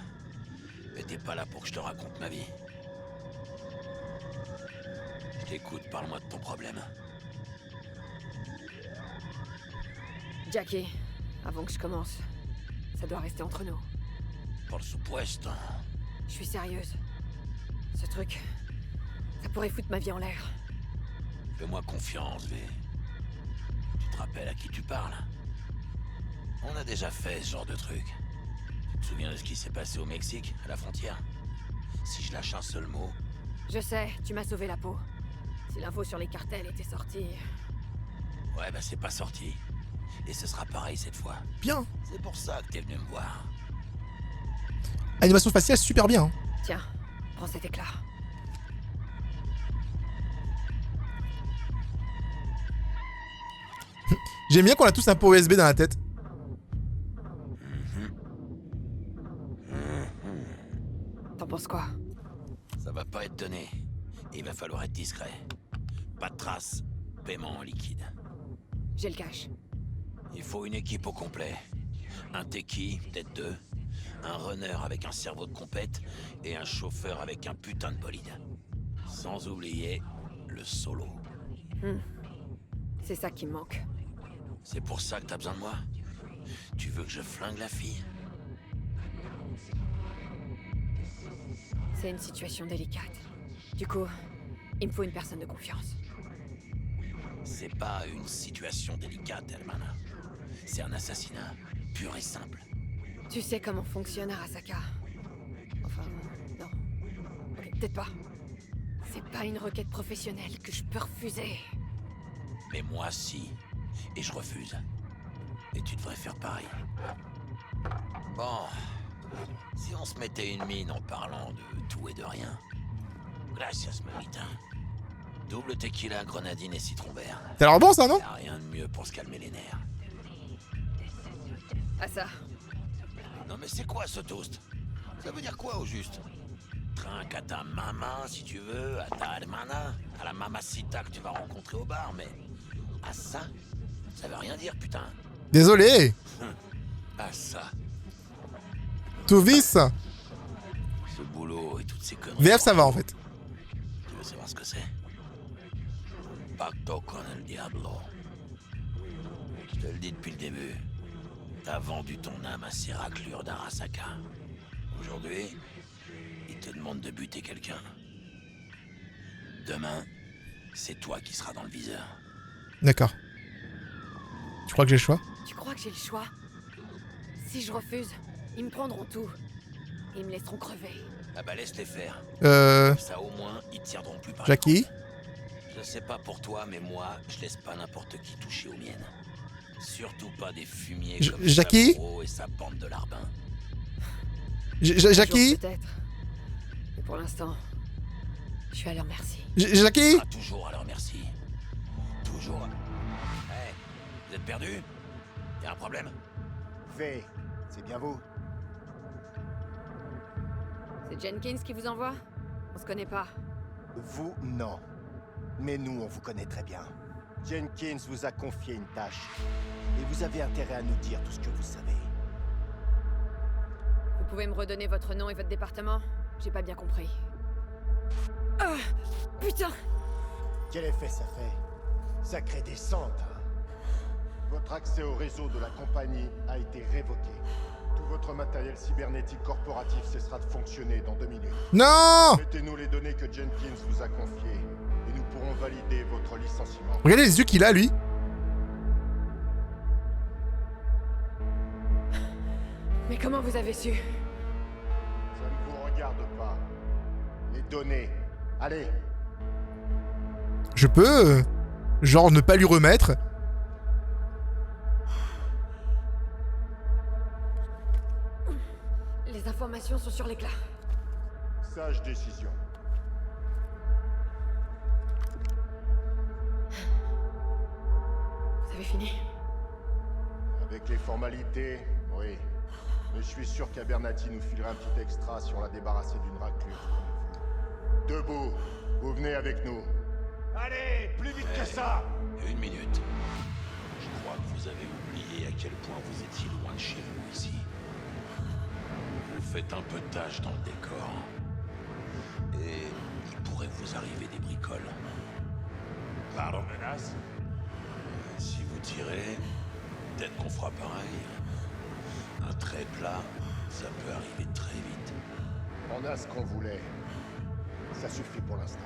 Mais t'es pas là pour que je te raconte ma vie. Je t'écoute, parle-moi de ton problème. Jackie, avant que je commence, ça doit rester entre nous. Por supuesto. Je suis sérieuse. Ce truc, ça pourrait foutre ma vie en l'air. Fais-moi confiance, V. Tu te rappelles à qui tu parles? On a déjà fait ce genre de truc. Tu te souviens de ce qui s'est passé au Mexique, à la frontière? Si je lâche un seul mot... Je sais, tu m'as sauvé la peau. Si l'info sur les cartels était sortie... Ouais, bah c'est pas sorti. Et ce sera pareil cette fois. Bien. C'est pour ça que t'es venu me voir. Animation faciale super bien. Hein. Tiens, prends cet éclat. J'aime bien qu'on a tous un pot USB dans la tête. T'en penses quoi? Ça va pas être donné. Il va falloir être discret. Pas de traces. Paiement en liquide. J'ai le cash. Il faut une équipe au complet. Un techie, peut-être deux. Un runner avec un cerveau de compète. Et un chauffeur avec un putain de bolide. Sans oublier le solo. C'est ça qui me manque. C'est pour ça que t'as besoin de moi? Tu veux que je flingue la fille? C'est une situation délicate. Du coup, il me faut une personne de confiance. C'est pas une situation délicate, Hermana. C'est un assassinat pur et simple. Tu sais comment fonctionne Arasaka? Enfin, non. Ok, peut-être pas. C'est pas une requête professionnelle que je peux refuser. Mais moi, si. Et je refuse. Et tu devrais faire pareil. Bon. Si on se mettait une mine en parlant de tout et de rien. Gracias, mamita. Double tequila, grenadine et citron vert. Ça a l'air bon ça, non? Y'a rien de mieux pour se calmer les nerfs. Ah ça. Non mais c'est quoi ce toast? Ça veut dire quoi au juste? Trinque à ta maman si tu veux, à ta hermana, à la mamacita que tu vas rencontrer au bar, mais... à ça? Ça veut rien dire, putain. Désolé. À ça. Tout vice. Ce boulot et toutes ces conneries... VF ça va en fait. Tu veux savoir ce que c'est? Pacto con el diablo. Je te le dis depuis le début. T'as vendu ton âme à ces raclures d'Arasaka. Aujourd'hui, il te demande de buter quelqu'un. Demain, c'est toi qui seras dans le viseur. D'accord. Tu crois que j'ai le choix? Tu crois que j'ai le choix? Si je refuse, ils me prendront tout. Et ils me laisseront crever. Ah bah laisse-les faire. Ça au moins, ils te tiendront plus par Jackie? exemple. Je sais pas pour toi, mais moi, je laisse pas n'importe qui toucher aux miennes. Surtout pas des fumiers comme Jackie? Saburo et sa bande de larbins. Jackie? Peut-être. Mais pour l'instant, je suis à leur merci. Jackie? Toujours à leur merci. Toujours. Hey, vous êtes perdus? Y'a un problème? V, c'est bien vous? C'est Jenkins qui vous envoie? On se connaît pas. Vous, non. Mais nous, on vous connaît très bien. Jenkins vous a confié une tâche. Et vous avez intérêt à nous dire tout ce que vous savez. Vous pouvez me redonner votre nom et votre département? J'ai pas bien compris. Ah! Putain! Quel effet ça fait? Sacrée descente, hein? Votre accès au réseau de la compagnie a été révoqué. Tout votre matériel cybernétique corporatif cessera de fonctionner dans 2 minutes. Non! Mettez-nous les données que Jenkins vous a confiées, et nous pourrons valider votre licenciement. Regardez les yeux qu'il a, lui. Mais comment vous avez su? Ça ne vous regarde pas. Les données. Allez. Je peux... genre ne pas lui remettre. Les informations sont sur l'éclat. Sage décision. Vous avez fini? Avec les formalités, oui. Mais je suis sûr qu'Abernathy nous filerait un petit extra si on l'a débarrassé d'une raclure. Debout, vous venez avec nous. Allez, plus vite que ça! Une minute. Je crois que vous avez oublié à quel point vous étiez loin de chez vous ici. Vous faites un peu de tâche dans le décor. Et il pourrait vous arriver des bricoles. Pardon, menace? Si vous tirez, peut-être qu'on fera pareil. Un trait plat, ça peut arriver très vite. On a ce qu'on voulait. Ça suffit pour l'instant.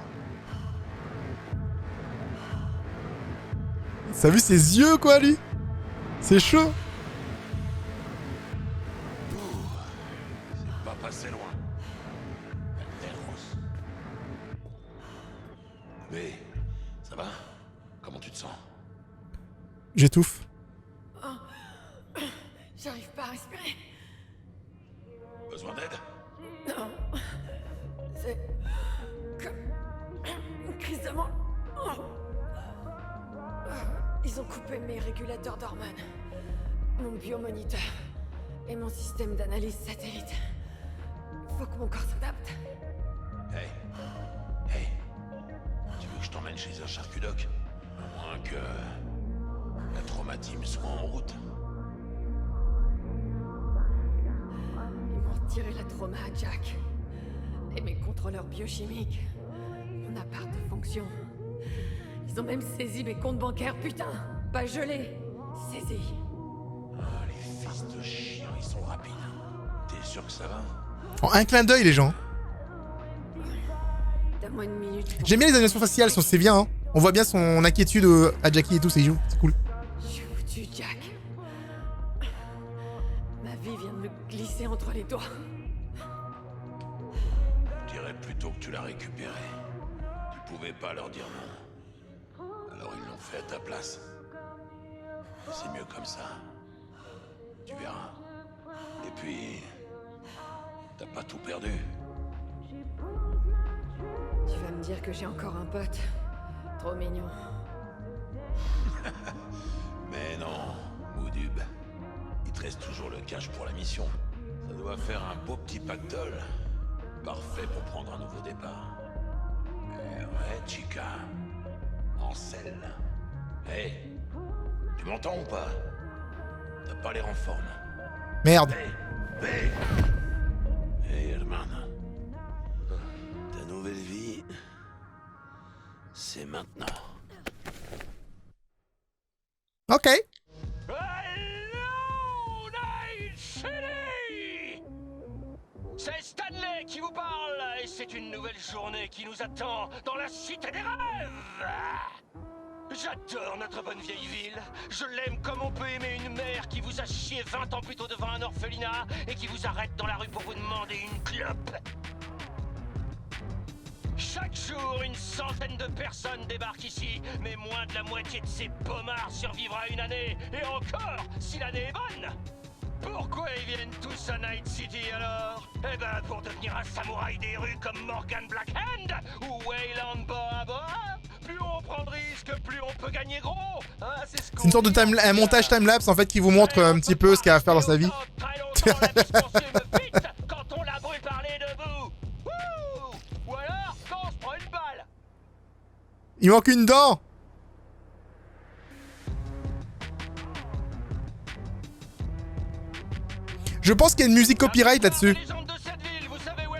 T'as vu ses yeux, quoi, lui? C'est chaud. C'est pas passé loin. Penderross. Mais, ça va? Comment tu te sens? J'étouffe. Oh. J'arrive pas à respirer. Besoin d'aide? Non. C'est... comme... une crise de mort. Oh. Ils ont coupé mes régulateurs d'hormones, mon biomoniteur et mon système d'analyse satellite. Faut que mon corps s'adapte. Hey. Hey. Tu veux que je t'emmène chez un charcutoc? À moins que... la traumatisme soit en route. Ils m'ont retiré la trauma à Jack. Et mes contrôleurs biochimiques. Mon appart de fonction. Ils ont même saisi mes comptes bancaires, putain! Pas gelés, saisis. Ah, les fils de chien, ils sont rapides. T'es sûr que ça va? En un clin d'œil, les gens. Donne-moi une minute. J'aime bien les animations faciales, c'est bien. Hein. On voit bien son inquiétude à Jackie et tout, c'est cool. Je suis foutu, Jack. Ma vie vient de me glisser entre les doigts. Je dirais plutôt que tu l'as récupéré. Tu pouvais pas leur dire non. Alors ils l'ont fait à ta place. C'est mieux comme ça. Tu verras. Et puis... t'as pas tout perdu. Tu vas me dire que j'ai encore un pote. Trop mignon. Mais non, Moudub. Il te reste toujours le cash pour la mission. Ça doit faire un beau petit pactole. Parfait pour prendre un nouveau départ. Mais ouais, chica. En selle. Hey, tu m'entends ou pas? T'as pas l'air en forme. Merde. Hey, hermana. Ta nouvelle vie, c'est maintenant. Ok. C'est Stanley qui vous parle, et c'est une nouvelle journée qui nous attend dans la cité des rêves. J'adore notre bonne vieille ville. Je l'aime comme on peut aimer une mère qui vous a chié 20 ans plus tôt devant un orphelinat et qui vous arrête dans la rue pour vous demander une clope. Chaque jour, une centaine de personnes débarquent ici, mais moins de la moitié de ces pommards survivra une année, et encore, si l'année est bonne. Pourquoi ils viennent tous à Night City alors? Eh ben pour devenir un samouraï des rues comme Morgan Blackhand ou Wayland Boa Boa. Plus on prend de risques, plus on peut gagner gros. Ah, c'est une sorte de un montage timelapse en fait qui vous montre un petit peu ce qu'il y a à faire dans sa vie. Quand on la brûle par les debout. Ou alors quand on se prend une balle. Il manque une dent. Je pense qu'il y a une musique copyright là-dessus.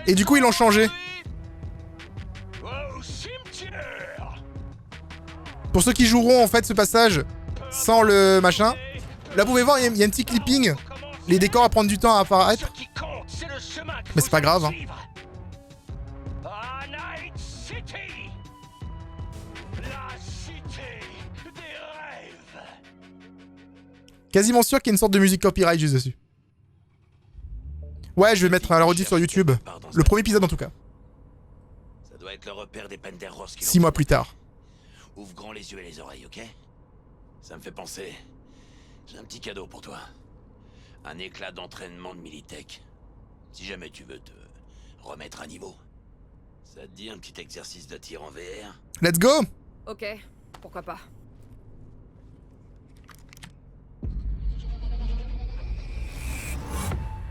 Et du coup, ils l'ont changé. Pour ceux qui joueront en fait ce passage sans le machin, là vous pouvez voir, il y a un petit clipping. Les décors à prendre du temps à apparaître. Mais c'est pas grave. Hein. Quasiment sûr qu'il y a une sorte de musique copyright juste dessus. Ouais, je vais mettre la rediff sur YouTube. Le premier épisode en tout cas. Ça doit être le repère des Penderross qui 6 mois plus tard. Ouvre grand les yeux et les oreilles, ok? Ça me fait penser. J'ai un petit cadeau pour toi. Un éclat d'entraînement de Militech. Si jamais tu veux te remettre à niveau. Ça te dit un petit exercice de tir en VR? Let's go! Ok, pourquoi pas.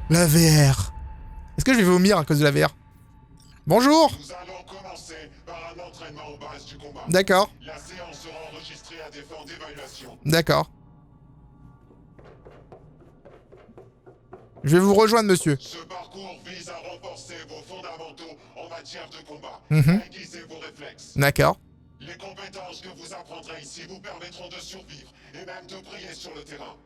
La VR. Est-ce que je vais vomir à cause de la VR? Bonjour. Nous allons commencer par un entraînement aux bases du combat. D'accord. La séance sera enregistrée à des fins d'évaluation. D'accord. Je vais vous rejoindre, monsieur. Ce parcours vise à renforcer vos fondamentaux en matière de combat, Mhm. à aiguiser vos réflexes. D'accord. Les compétences que vous apprendrez ici vous permettront de survivre et même de briller sur le terrain.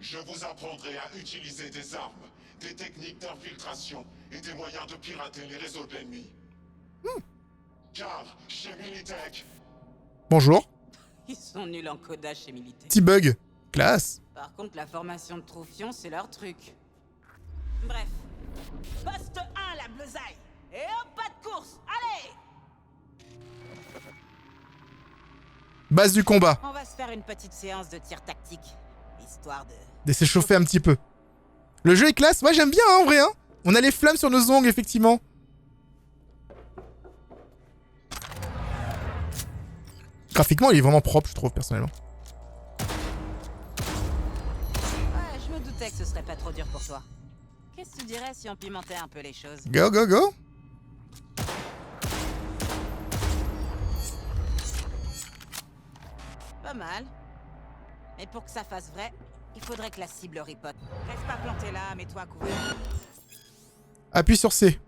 Je vous apprendrai à utiliser des armes, des techniques d'infiltration et des moyens de pirater les réseaux de l'ennemi. Car, chez Militech, Bonjour. Ils sont nuls en codage chez Militech. Petit bug. Classe. Par contre, la formation de Troufion, c'est leur truc. Bref. Poste 1, la bleusaille. Et hop, pas de course. Allez! Base du combat. On va se faire une petite séance de tir tactique. Histoire de... De s'échauffer un petit peu. Le jeu est classe. Ouais, j'aime bien, hein, en vrai. Hein. On a les flammes sur nos ongles, effectivement. Graphiquement, il est vraiment propre, je trouve, personnellement. Ouais, je me doutais que ce serait pas trop dur pour toi. Qu'est-ce que tu dirais si on pimentait un peu les choses? Go, go, go. Pas mal. Mais pour que ça fasse vrai, il faudrait que la cible ripote. Reste pas planté là, mets-toi à couvert. Appuie sur C.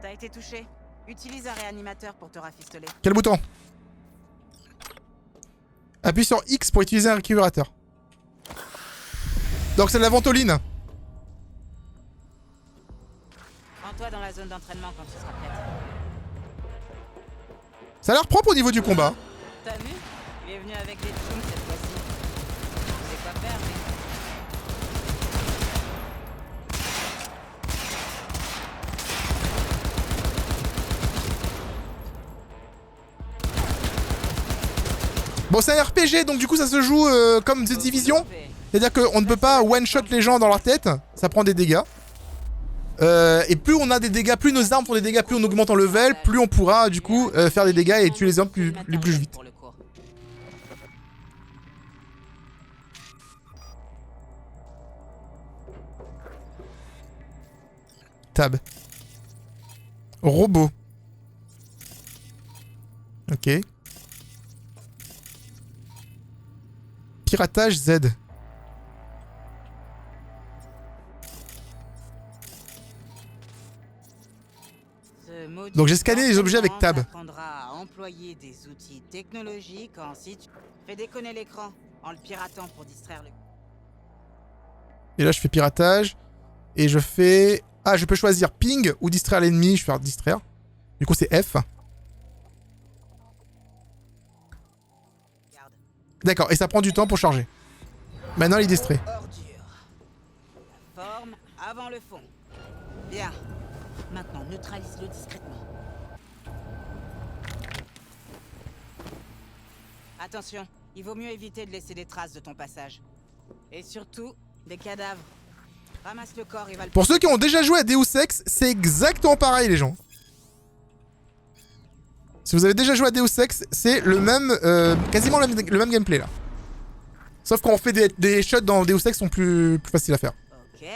T'as été touché. Utilise un réanimateur pour te rafistoler. Quel bouton? Appuie sur X pour utiliser un récupérateur. Donc c'est de la ventoline. Rends-toi dans la zone d'entraînement quand tu seras prête. Ça a l'air propre au niveau du combat. T'as vu? Il est venu avec des tchoums cette fois-ci. Tu sais quoi faire, mais... Bon, c'est un RPG, donc du coup ça se joue comme The Division. C'est-à-dire qu'on ne peut pas one-shot les gens dans leur tête. Ça prend des dégâts. Et plus on a des dégâts, plus nos armes font des dégâts, plus on augmente en level, plus on pourra du coup faire des dégâts et tuer les hommes plus vite. Tab. Robot. Ok. Piratage Z. Donc j'ai scanné les objets avec Tab. Apprendra à employer des outils technologiques, ensuite fais déconner l'écran en le piratant pour distraire le... Et là je fais piratage. Et je fais... Ah, je peux choisir ping ou distraire l'ennemi. Je vais faire distraire. Du coup c'est F. D'accord, et ça prend du temps pour charger. Maintenant il est distrait. Ordure. La forme avant le fond. Bien. Maintenant, neutralise-le discrètement. Attention, il vaut mieux éviter de laisser des traces de ton passage. Et surtout, des cadavres. Ramasse le corps et va le... Pour ceux qui ont déjà joué à Deus Ex, c'est exactement pareil les gens. Si vous avez déjà joué à Deus Ex, c'est le même, quasiment le même gameplay là. Sauf qu'on fait des shots dans Deus Ex sont plus faciles à faire. Ok.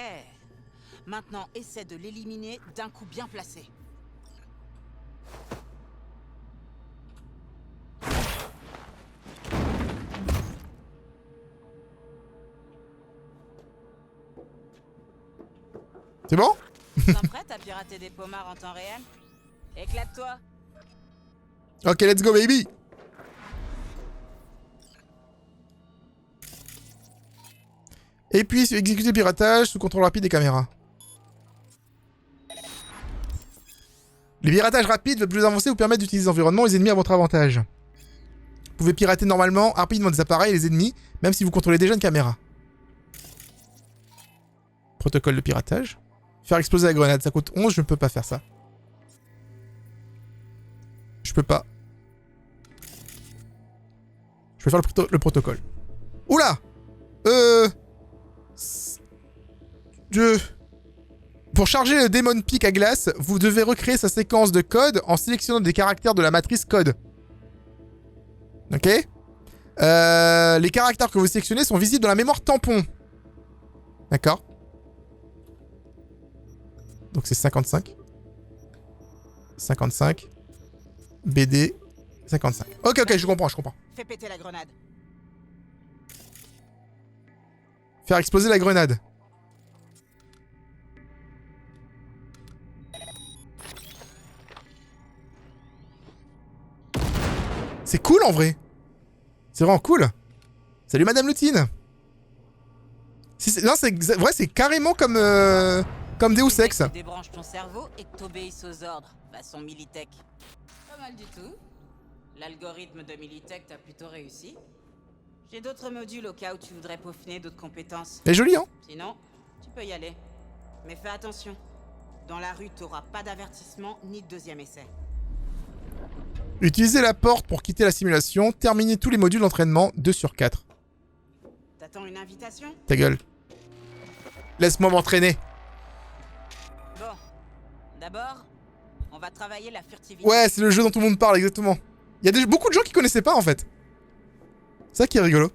Maintenant, essaie de l'éliminer d'un coup bien placé. C'est bon? T'es prête à pirater des pommards en temps réel? Éclate-toi. Ok, let's go baby. Et puis exécuter piratage sous contrôle rapide des caméras. Les piratages rapides, le plus avancé, vous permettent d'utiliser l'environnement et les ennemis à votre avantage. Vous pouvez pirater normalement, rapidement des appareils et les ennemis, même si vous contrôlez déjà une caméra. Protocole de piratage. Faire exploser la grenade, ça coûte 11, je ne peux pas faire ça. Je peux pas. Je vais faire le protocole. Oula! Pour charger le Demon Peak à glace, vous devez recréer sa séquence de code en sélectionnant des caractères de la matrice code. Ok. Les caractères que vous sélectionnez sont visibles dans la mémoire tampon. D'accord. Donc c'est 55. 55. BD. 55. Ok, ok, je comprends, je comprends. Fais péter la grenade. Faire exploser la grenade. C'est cool en vrai. C'est vraiment cool. Salut Madame Lutine. Si non, c'est vrai, c'est carrément comme Deus Ex. Tu débranches ton cerveau et que t'obéisses aux ordres, façon Militech. Pas mal du tout. L'algorithme de Militech t'a plutôt réussi. J'ai d'autres modules au cas où tu voudrais peaufiner d'autres compétences. Elle est jolie, hein? Sinon, tu peux y aller. Mais fais attention. Dans la rue, t'auras pas d'avertissement ni de deuxième essai. Utilisez la porte pour quitter la simulation. Terminez tous les modules d'entraînement 2 sur 4. T'attends une invitation? Ta gueule. Laisse-moi m'entraîner. Bon. D'abord, on va travailler la furtivité. Ouais, c'est le jeu dont tout le monde parle, exactement. Il y a beaucoup de gens qui connaissaient pas, en fait. C'est ça qui est rigolo.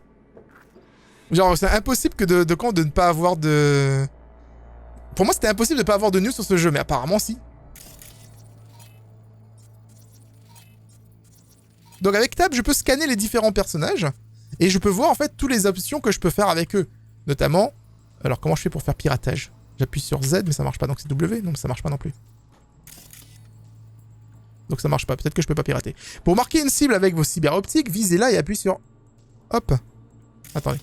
Genre, c'est impossible que de ne pas avoir de... Pour moi, c'était impossible de pas avoir de news sur ce jeu, mais apparemment, si. Donc avec Tab, je peux scanner les différents personnages. Et je peux voir, en fait, toutes les options que je peux faire avec eux. Notamment... Alors, comment je fais pour faire piratage? J'appuie sur Z, mais ça marche pas. Donc c'est W? Donc ça marche pas non plus. Donc ça marche pas. Peut-être que je peux pas pirater. Pour marquer une cible avec vos cyberoptiques, visez-la et appuyez sur... Hop. Attendez.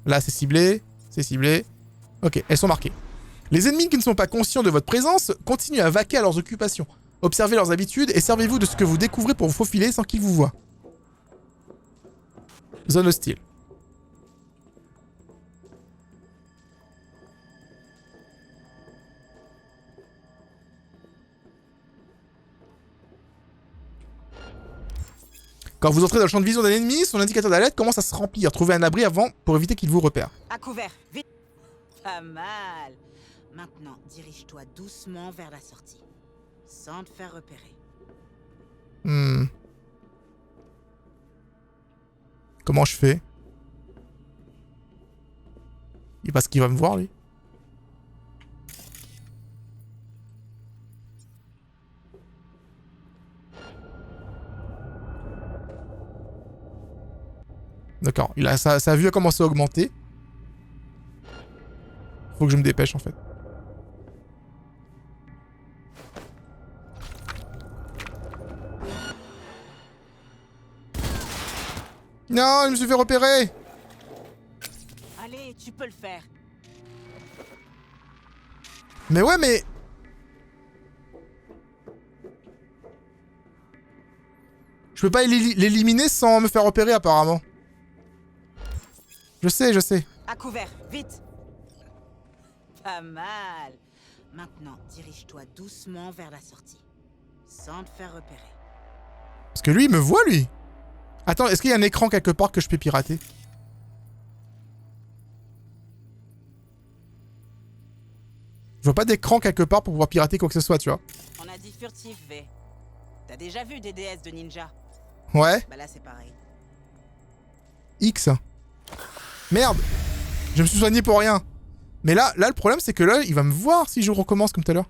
Là, c'est ciblé. C'est ciblé. Ok, elles sont marquées. Les ennemis qui ne sont pas conscients de votre présence continuent à vaquer à leurs occupations. Observez leurs habitudes et servez-vous de ce que vous découvrez pour vous faufiler sans qu'ils vous voient. Zone hostile. Quand vous entrez dans le champ de vision d'un ennemi, son indicateur d'alerte commence à se remplir. Trouvez un abri avant pour éviter qu'il vous repère. À couvert, vite. Pas mal. Maintenant, dirige-toi doucement vers la sortie, sans te faire repérer. Comment je fais? Il pense qu'il va me voir, lui. D'accord, sa vue a commencé à augmenter. Faut que je me dépêche en fait. Non, je me suis fait repérer. Allez, tu peux le faire. Mais ouais, mais... Je peux pas l'éliminer sans me faire repérer apparemment. Je sais, je sais. À couvert, vite. Pas mal. Maintenant, dirige-toi doucement vers la sortie, sans te faire repérer. Parce que lui, il me voit, lui. Attends, est-ce qu'il y a un écran quelque part que je peux pirater? Je vois pas d'écran quelque part pour pouvoir pirater quoi que ce soit, tu vois. On a dit furtif, V. T'as déjà vu des DS de ninja? Ouais. Bah là, c'est pareil. X. Merde. Je me suis soigné pour rien. Mais là, le problème, c'est que là, il va me voir si je recommence comme tout à l'heure.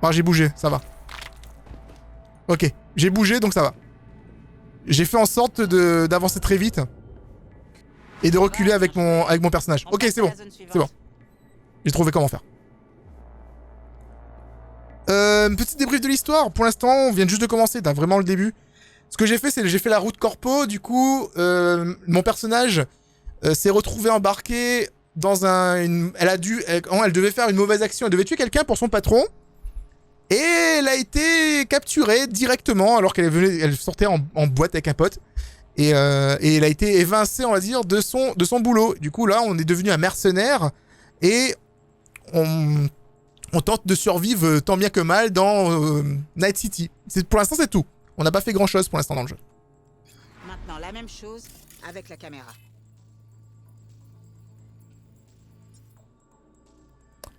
Ah, j'ai bougé, ça va. Ok, j'ai bougé, donc ça va. J'ai fait en sorte d'avancer très vite. Et de reculer avec mon personnage. Ok, c'est bon. C'est bon. J'ai trouvé comment faire. Petit débrief de l'histoire. Pour l'instant, on vient juste de commencer. T'as vraiment le début. Ce que j'ai fait, c'est que j'ai fait la route corpo. Du coup, mon personnage s'est retrouvé embarqué dans elle devait faire une mauvaise action. Elle devait tuer quelqu'un pour son patron. Et elle a été capturée directement alors qu'elle sortait en boîte avec un pote. Et elle a été évincée, on va dire, de son boulot. Du coup, là, on est devenu un mercenaire. Et on tente de survivre tant bien que mal dans Night City. Pour l'instant, c'est tout. On n'a pas fait grand-chose pour l'instant dans le jeu. Maintenant, la même chose avec la caméra.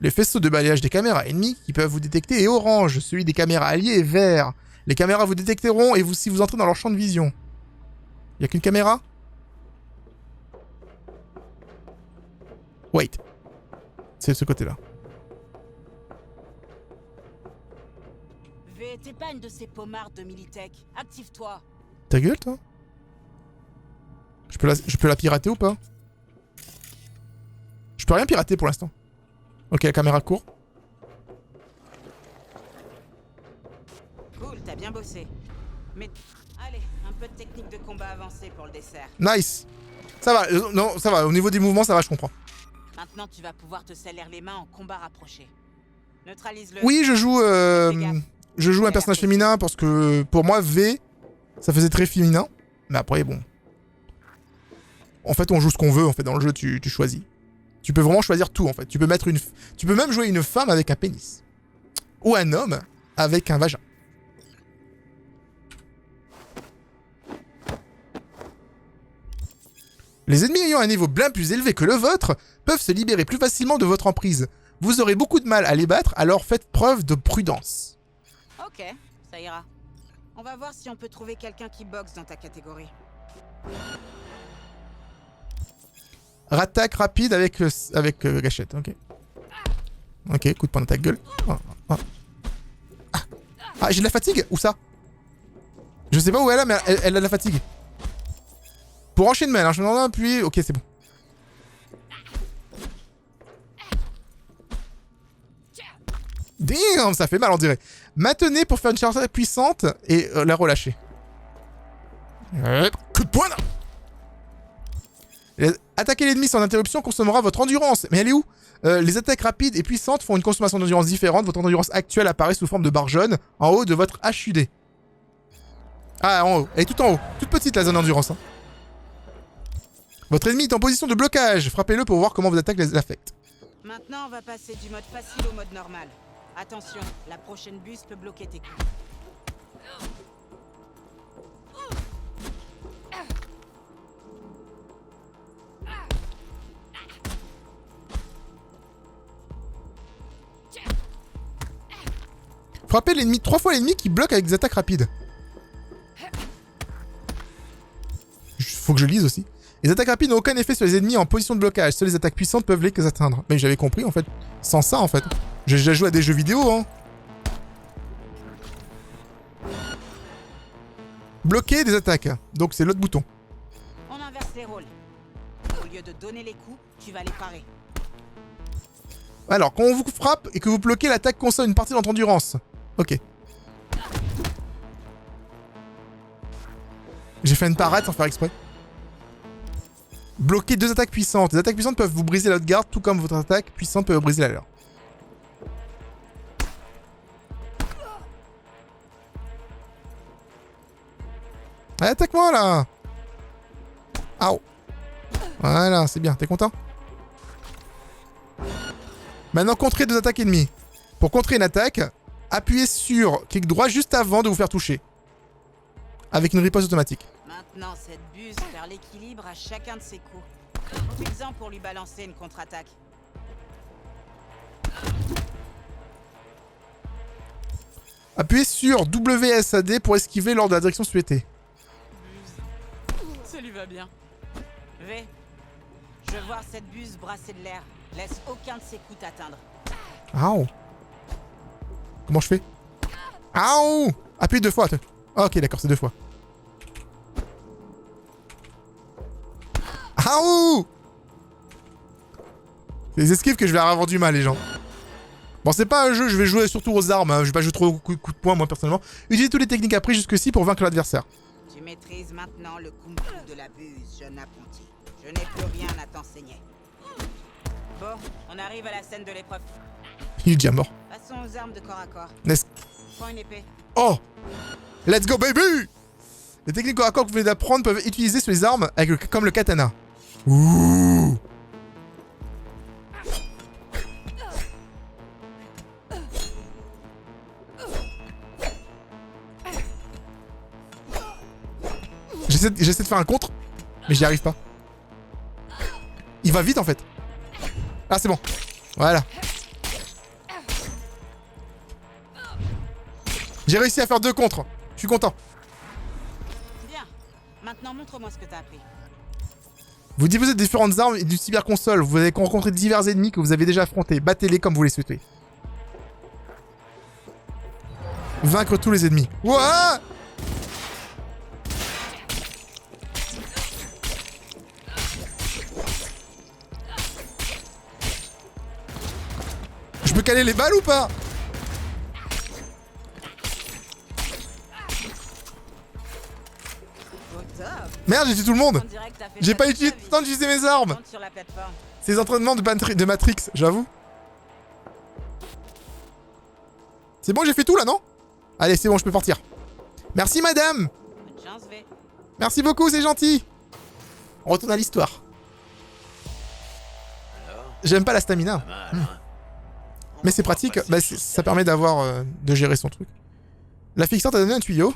Le faisceau de balayage des caméras ennemies qui peuvent vous détecter est orange. Celui des caméras alliées est vert. Les caméras vous détecteront et si vous entrez dans leur champ de vision. Y a qu'une caméra? Wait. C'est de ce côté-là. V, t'es pas une de ces pommards de Militech. Active-toi. Ta gueule, toi? Je peux la pirater ou pas? Je peux rien pirater pour l'instant. Ok, la caméra court. Cool, t'as bien bossé. Mais allez, un peu de technique de combat avancée pour le dessert. Nice. Ça va, non, ça va. Au niveau des mouvements, ça va, je comprends. Maintenant, tu vas pouvoir te salir les mains en combat rapproché. Neutralise-le. Oui, je joue un personnage féminin parce que pour moi, V, ça faisait très féminin. Mais après, bon. En fait, on joue ce qu'on veut. En fait, dans le jeu, tu choisis. Tu peux vraiment choisir tout, en fait. Tu peux même jouer une femme avec un pénis. Ou un homme avec un vagin. Les ennemis ayant un niveau bien plus élevé que le vôtre peuvent se libérer plus facilement de votre emprise. Vous aurez beaucoup de mal à les battre, alors faites preuve de prudence. Ok, ça ira. On va voir si on peut trouver quelqu'un qui boxe dans ta catégorie. Attaque rapide avec gâchette, ok. Ok, coup de poing dans ta gueule. Ah, j'ai de la fatigue? Où ça? Je sais pas où elle est, mais elle a de la fatigue. Pour enchaînement, hein, je me demande appuyer. Ok, c'est bon. Damn, ça fait mal, on dirait. Maintenez pour faire une charge puissante et la relâcher. Coup de poing là. Attaquer l'ennemi sans interruption consommera votre endurance. Mais elle est où? Les attaques rapides et puissantes font une consommation d'endurance différente. Votre endurance actuelle apparaît sous forme de barre jaune en haut de votre HUD. Ah, en haut. Elle est tout en haut. Toute petite la zone d'endurance. Hein. Votre ennemi est en position de blocage. Frappez-le pour voir comment vos attaques les affectent. Maintenant, on va passer du mode facile au mode normal. Attention, la prochaine buse peut bloquer tes coups. Frappez l'ennemi 3 fois l'ennemi qui bloque avec des attaques rapides. Faut que je lise aussi. Les attaques rapides n'ont aucun effet sur les ennemis en position de blocage. Seules les attaques puissantes peuvent les atteindre. Mais j'avais compris en fait. Sans ça en fait. J'ai déjà joué à des jeux vidéo hein. Bloquer des attaques. Donc c'est l'autre bouton. On inverse les rôles. Au lieu de donner les coups, tu vas les parer. Alors, quand on vous frappe et que vous bloquez, l'attaque consomme une partie de votre endurance. Ok. J'ai fait une parade sans faire exprès. Bloquer 2 attaques puissantes. Les attaques puissantes peuvent vous briser la haute garde, tout comme votre attaque puissante peut briser la leur. Allez, attaque-moi là. Aouh. Voilà, c'est bien. T'es content? Maintenant, contrez 2 attaques ennemies. Pour contrer une attaque, appuyez sur clic droit juste avant de vous faire toucher. Avec une riposte automatique. Maintenant, cette buse perd l'équilibre à chacun de ses coups. Profites-en pour lui balancer une contre-attaque. Appuyez sur WSAD pour esquiver lors de la direction souhaitée. Ça lui va bien. V, je veux voir cette buse brasser de l'air. Laisse aucun de ses coups t'atteindre. Aouh. Comment je fais? Aouh. Appuie 2 fois. Ok, d'accord, c'est 2 fois. Aouh. C'est les esquives que je vais avoir du mal, les gens. Bon, c'est pas un jeu, je vais jouer surtout aux armes. Hein. Je vais pas jouer trop au coup de poing, moi, personnellement. Utilisez toutes les techniques apprises jusque-ci pour vaincre l'adversaire. Tu maîtrises maintenant le kung fu de la buse, jeune apprenti. Je n'ai plus rien à t'enseigner. Bon, on arrive à la scène de l'épreuve. Il est déjà mort. Passons aux armes de corps à corps. Prends une épée. Oh. Let's go, baby. Les techniques corps à corps que vous venez d'apprendre peuvent être utilisées sur les armes comme le katana. Ouh. J'essaie de faire un contre, mais j'y arrive pas. Il va vite en fait. Ah, c'est bon. Voilà. J'ai réussi à faire 2 contres. Je suis content. Bien. Maintenant, montre-moi ce que t'as appris. Vous disposez de différentes armes et du cyberconsole. Vous avez rencontré divers ennemis que vous avez déjà affrontés. Battez-les comme vous les souhaitez. Vaincre tous les ennemis. Ouah! Je peux caler les balles ou pas? Merde, j'ai tué tout le monde. J'ai pas utilisé le temps d'utiliser mes armes. C'est les entraînements de Matrix, j'avoue. C'est bon, j'ai fait tout là, non? Allez, c'est bon, je peux partir. Merci, madame. Merci beaucoup, c'est gentil. On retourne à l'histoire. J'aime pas la stamina. Mais c'est pratique, bah, ça permet d'avoir de gérer son truc. La fixante t'a donné un tuyau.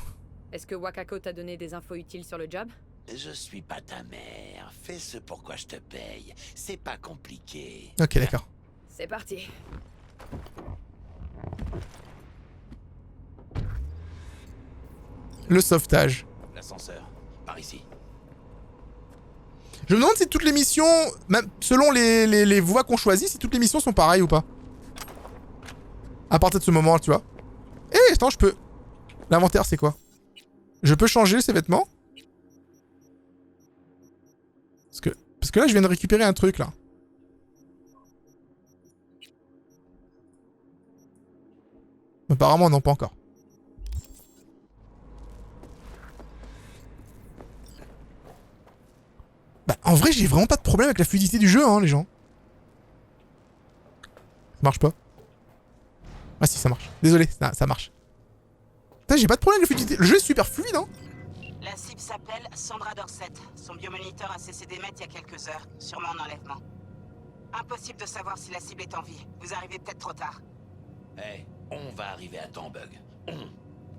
Est-ce que Wakako t'a donné des infos utiles sur le job? Je suis pas ta mère. Fais ce pourquoi je te paye. C'est pas compliqué. Ok, d'accord. C'est parti. Le sauvetage. L'ascenseur, par ici. Je me demande si toutes les missions, même selon les voies qu'on choisit, si toutes les missions sont pareilles ou pas. À partir de ce moment, tu vois. Eh, attends, je peux... L'inventaire, c'est quoi? Je peux changer ces vêtements? Parce que là, je viens de récupérer un truc, là. Apparemment, non, pas encore. Bah, en vrai, j'ai vraiment pas de problème avec la fluidité du jeu, hein, les gens. Ça marche pas. Ah si, ça marche. Désolé, ça marche. Putain, j'ai pas de problème avec la fluidité. Le jeu est super fluide, hein. La cible s'appelle Sandra Dorset. Son biomoniteur a cessé d'émettre il y a quelques heures, sûrement en enlèvement. Impossible de savoir si la cible est en vie. Vous arrivez peut-être trop tard. Eh, on va arriver à temps, Bug.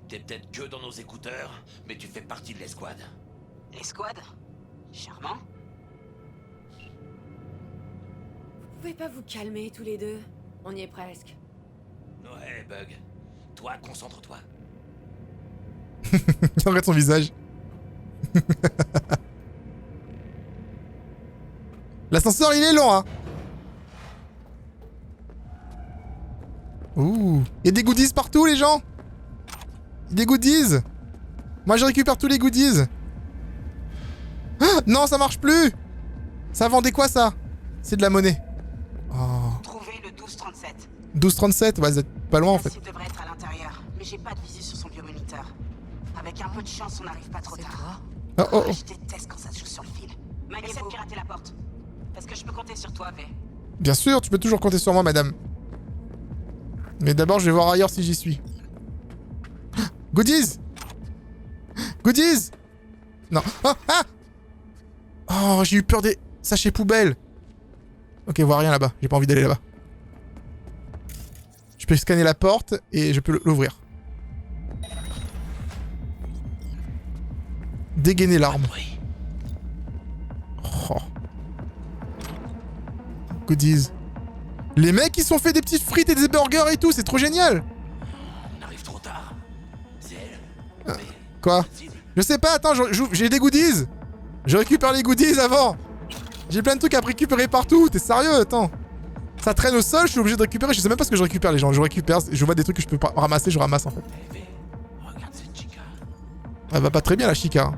T'es peut-être que dans nos écouteurs, mais tu fais partie de l'escouade. L'escouade? Charmant. Vous pouvez pas vous calmer tous les deux? On y est presque. Ouais, Bug. Toi, concentre-toi. Il regarde son visage. L'ascenseur, il est long, hein. Ouh. Il y a des goodies partout, les gens. Des goodies. Moi, je récupère tous les goodies. Ah, non, ça marche plus. Ça vendait quoi, ça? C'est de la monnaie. Oh. Trouvez le 1237. 1237, ouais, vous êtes pas loin, en fait. Il devrait être à l'intérieur, mais j'ai pas de visu sur son biomoniteur. Avec un peu de chance, on n'arrive pas trop tard. Oh, oh, oh. Je déteste quand ça se joue sur le fil. Essaie de pirater la porte. Est-ce que je peux compter sur toi, V? Bien sûr, tu peux toujours compter sur moi, madame. Mais d'abord, je vais voir ailleurs si j'y suis. Goodies! Goodies! Non. Ah, ah! Oh, j'ai eu peur des sachets poubelles. Ok, voit rien là-bas. J'ai pas envie d'aller là-bas. Je peux scanner la porte et je peux l'ouvrir. Dégainer l'arme. Oh. Goodies. Les mecs, ils sont fait des petites frites et des burgers et tout, c'est trop génial. On arrive trop tard. C'est elle. Quoi? Je sais pas, attends, j'ai des goodies. Je récupère les goodies avant. J'ai plein de trucs à récupérer partout, t'es sérieux? Attends. Ça traîne au sol, je suis obligé de récupérer, je sais même pas ce que je récupère les gens. Je récupère, je vois des trucs que je peux pas ramasser, je ramasse en fait. Regarde cette chica. Elle va pas très bien la chica.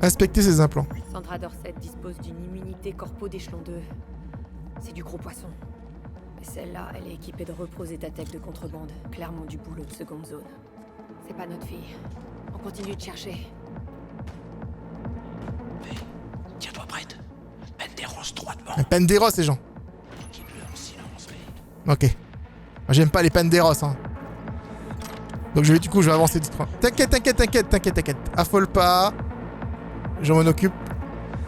Inspectez ses implants. Sandra Dorset dispose d'une immunité corpo d'échelon 2. C'est du gros poisson. Mais celle-là, elle est équipée de repros et d'attaques de contrebande. Clairement du boulot de seconde zone. C'est pas notre fille. On continue de chercher. Tiens-toi prête. Penderos droit devant. Un Penderos, ces gens. Ok. Moi, j'aime pas les Penderos, hein. Donc je vais avancer du train. T'inquiète. Affole pas. Je m'en occupe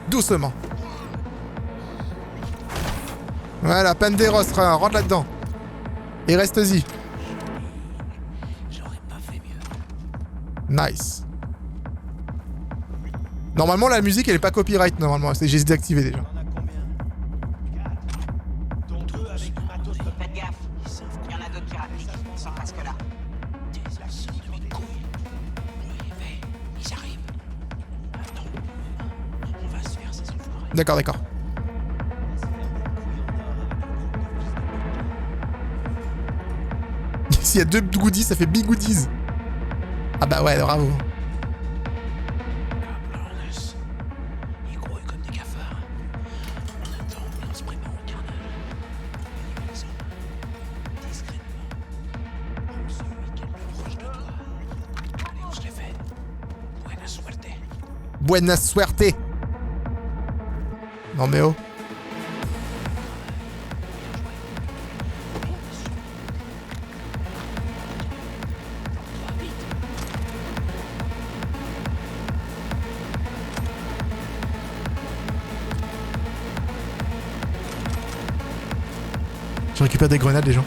doucement. Voilà, Penderos, rentre là-dedans. Et reste-y. J'aurais pas fait mieux. Nice. Normalement, la musique, elle est pas copyright, normalement. J'ai désactivé déjà. Faites gaffe. Il y en a d'autres qui rappliquent. Ils sont presque là. Des assassins de mes couilles. Oui, ils arrivent. Attends, on va se faire ces enfoirés. D'accord, d'accord. S'il y a 2 goodies, ça fait big goodies. Ah bah ouais, bravo. Ils grouillent comme des cafards. On attend et on se prépare au carnage. Ils sont discrètement. Comme celui qui est le plus proche de toi. Allez, on se les fait. Buena suerte. Buena suerte. Non mais oh. Je récupère des grenades, les gens.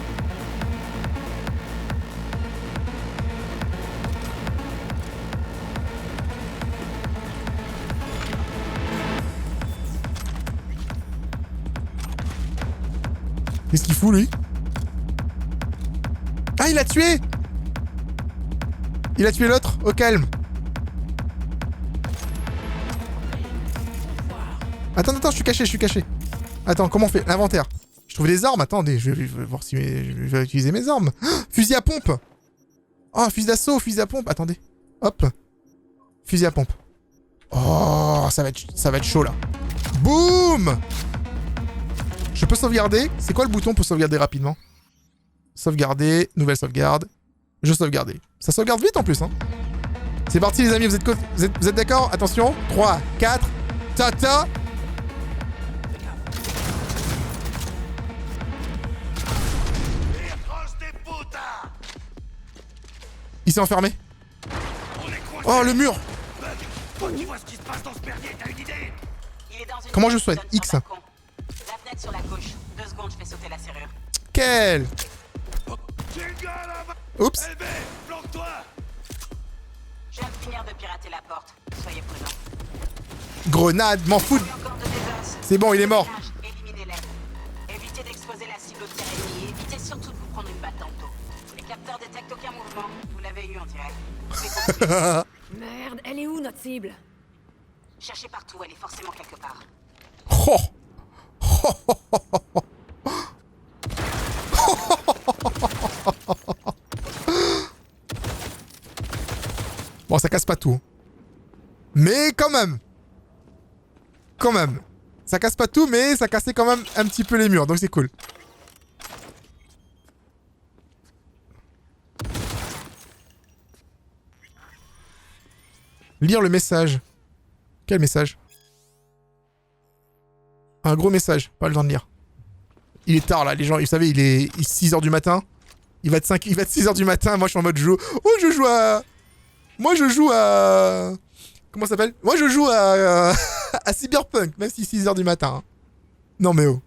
Qu'est-ce qu'il fout, lui? Ah, il a tué! Il a tué l'autre, au calme. Attends, je suis caché. Attends, comment on fait? L'inventaire. Je trouve des armes, attendez, je vais voir si je vais utiliser mes armes. Oh, fusil à pompe! Oh, fusil d'assaut, fusil à pompe, attendez. Hop. Fusil à pompe. Oh, ça va être chaud, là. Boum! Je peux sauvegarder. C'est quoi le bouton pour sauvegarder rapidement? Sauvegarder, nouvelle sauvegarde. Je sauvegarder. Ça sauvegarde vite en plus, hein. C'est parti les amis, vous êtes d'accord? Attention, 3, 4, tata. Il s'est enfermé. Oh, le mur. Comment je soigne? X. La fenêtre sur la gauche. 2 secondes, je fais sauter la serrure. Quel? Oups. Je viens de finir de pirater la porte. Soyez prudents. Grenade, m'en fous. C'est bon, il est mort. Éliminez-les. Évitez d'exposer la cible au tir ennemi. Évitez surtout de vous prendre une balle dans le dos. Les capteurs détectent aucun mouvement. Vous l'avez eu, on dirait. Merde, elle est où notre cible? Cherchez partout, elle est forcément quelque part. Oh. Bon, ça casse pas tout. Mais quand même. Ça casse pas tout, mais ça cassait quand même un petit peu les murs, donc c'est cool. Lire le message. Quel message? Un gros message, pas le temps de lire. Il est tard là, les gens, vous savez, il est 6h du matin. Il va être 6h du matin, moi je suis en mode jeu. Oh, je joue à... Comment ça s'appelle? Moi je joue à... à Cyberpunk, même si 6h du matin. Hein. Non mais oh.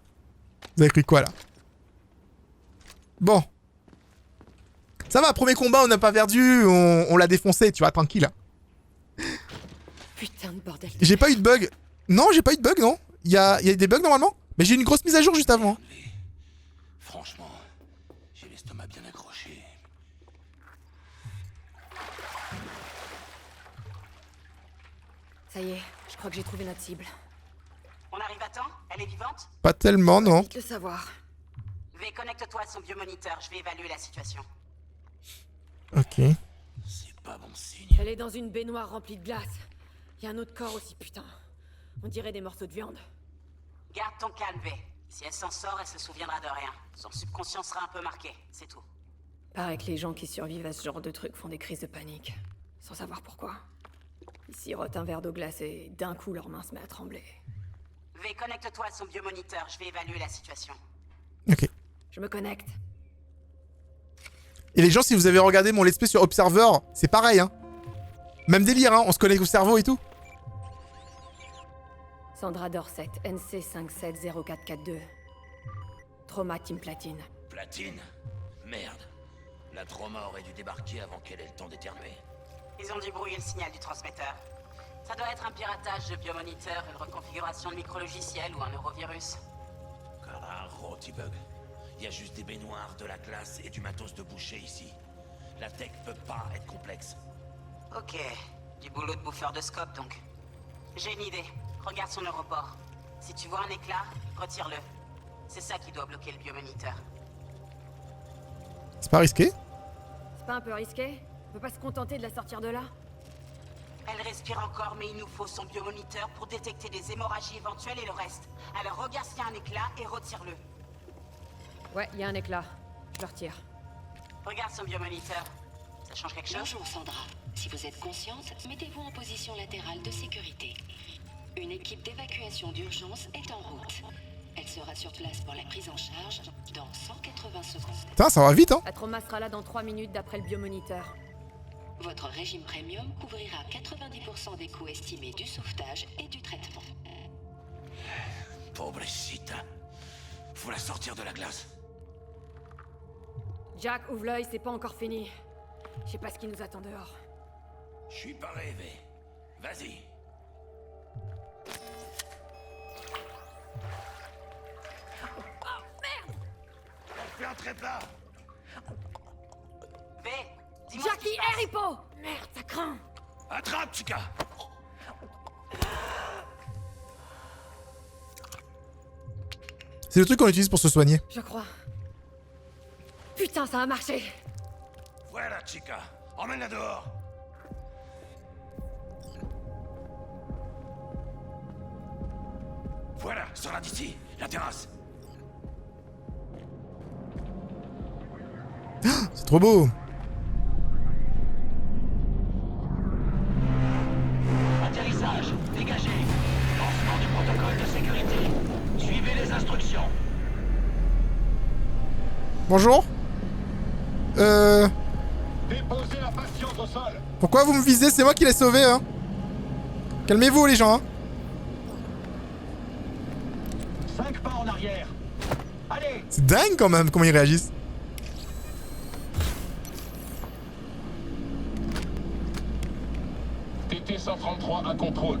Vous avez cru quoi là? Bon. Ça va, premier combat, on n'a pas perdu, on l'a défoncé, tu vois, tranquille. Putain de bordel. J'ai pas eu de bug. Non, j'ai pas eu de bug, non. Il y a des bugs normalement. Mais j'ai eu une grosse mise à jour juste avant. Franchement, j'ai l'estomac bien accroché. Ça y est, je crois que j'ai trouvé notre cible. On arrive à temps? Elle est vivante? Pas tellement, non. Vite le savoir. V, connecte-toi à son biomoniteur, je vais évaluer la situation. Ok. C'est pas bon signe. Elle est dans une baignoire remplie de glace. Il y a un autre corps aussi, putain. On dirait des morceaux de viande. Garde ton calme, V. Si elle s'en sort, elle se souviendra de rien. Son subconscient sera un peu marqué, c'est tout. Paraît que les gens qui survivent à ce genre de truc font des crises de panique. Sans savoir pourquoi. Ils sirotent un verre d'eau glacée et d'un coup leur main se met à trembler. V, connecte-toi à son biomoniteur, je vais évaluer la situation. Ok. Je me connecte. Et les gens, si vous avez regardé mon let's play sur Observer, c'est pareil, hein. Même délire, hein. On se connecte au cerveau et tout. Sandra Dorset, NC 570442. Trauma Team Platine. Platine? Merde. La trauma aurait dû débarquer avant qu'elle ait le temps d'éternuer. Ils ont dû brouiller le signal du transmetteur. Ça doit être un piratage de biomoniteur, une reconfiguration de micro-logiciel ou un neurovirus. Un gros petit bug. Il y a juste des baignoires, de la glace et du matos de boucher ici. La tech peut pas être complexe. Ok, du boulot de bouffeur de scope donc. J'ai une idée. Regarde son aéroport. Si tu vois un éclat, retire-le. C'est ça qui doit bloquer le biomoniteur. C'est pas risqué? C'est pas un peu risqué? On peut pas se contenter de la sortir de là? Elle respire encore, mais il nous faut son biomoniteur pour détecter des hémorragies éventuelles et le reste. Alors regarde s'il y a un éclat et retire-le. Ouais, il y a un éclat. Je le retire. Regarde son biomoniteur. Ça change quelque chose? Bonjour Sandra. Si vous êtes consciente, mettez-vous en position latérale de sécurité. Une équipe d'évacuation d'urgence est en route. Elle sera sur place pour la prise en charge dans 180 secondes. Putain, ça va vite, hein. La trauma sera là dans 3 minutes d'après le biomoniteur. Votre régime premium couvrira 90% des coûts estimés du sauvetage et du traitement. Pobrecita. Faut la sortir de la glace. Jack, ouvre l'œil, c'est pas encore fini. Je sais pas ce qui nous attend dehors. Je suis pas rêvé. Vas-y. On fait un très plat. V, dis-moi. Jackie, hé, Hippo! Merde, ça craint! Attrape, Chica! C'est le truc qu'on utilise pour se soigner. Je crois. Putain, ça a marché! Voilà, Chica. Emmène-la dehors. Voilà, sors-la d'ici. La terrasse. C'est trop beau. Atterrissage, dégagez. Lancement du protocole de sécurité. Suivez les instructions. Bonjour. Déposez la patience au sol. Pourquoi vous me visez? C'est moi qui l'ai sauvé, hein. Calmez-vous, les gens, hein. 5 pas en arrière. Allez. C'est dingue, quand même, comment ils réagissent. TT-133 à contrôle.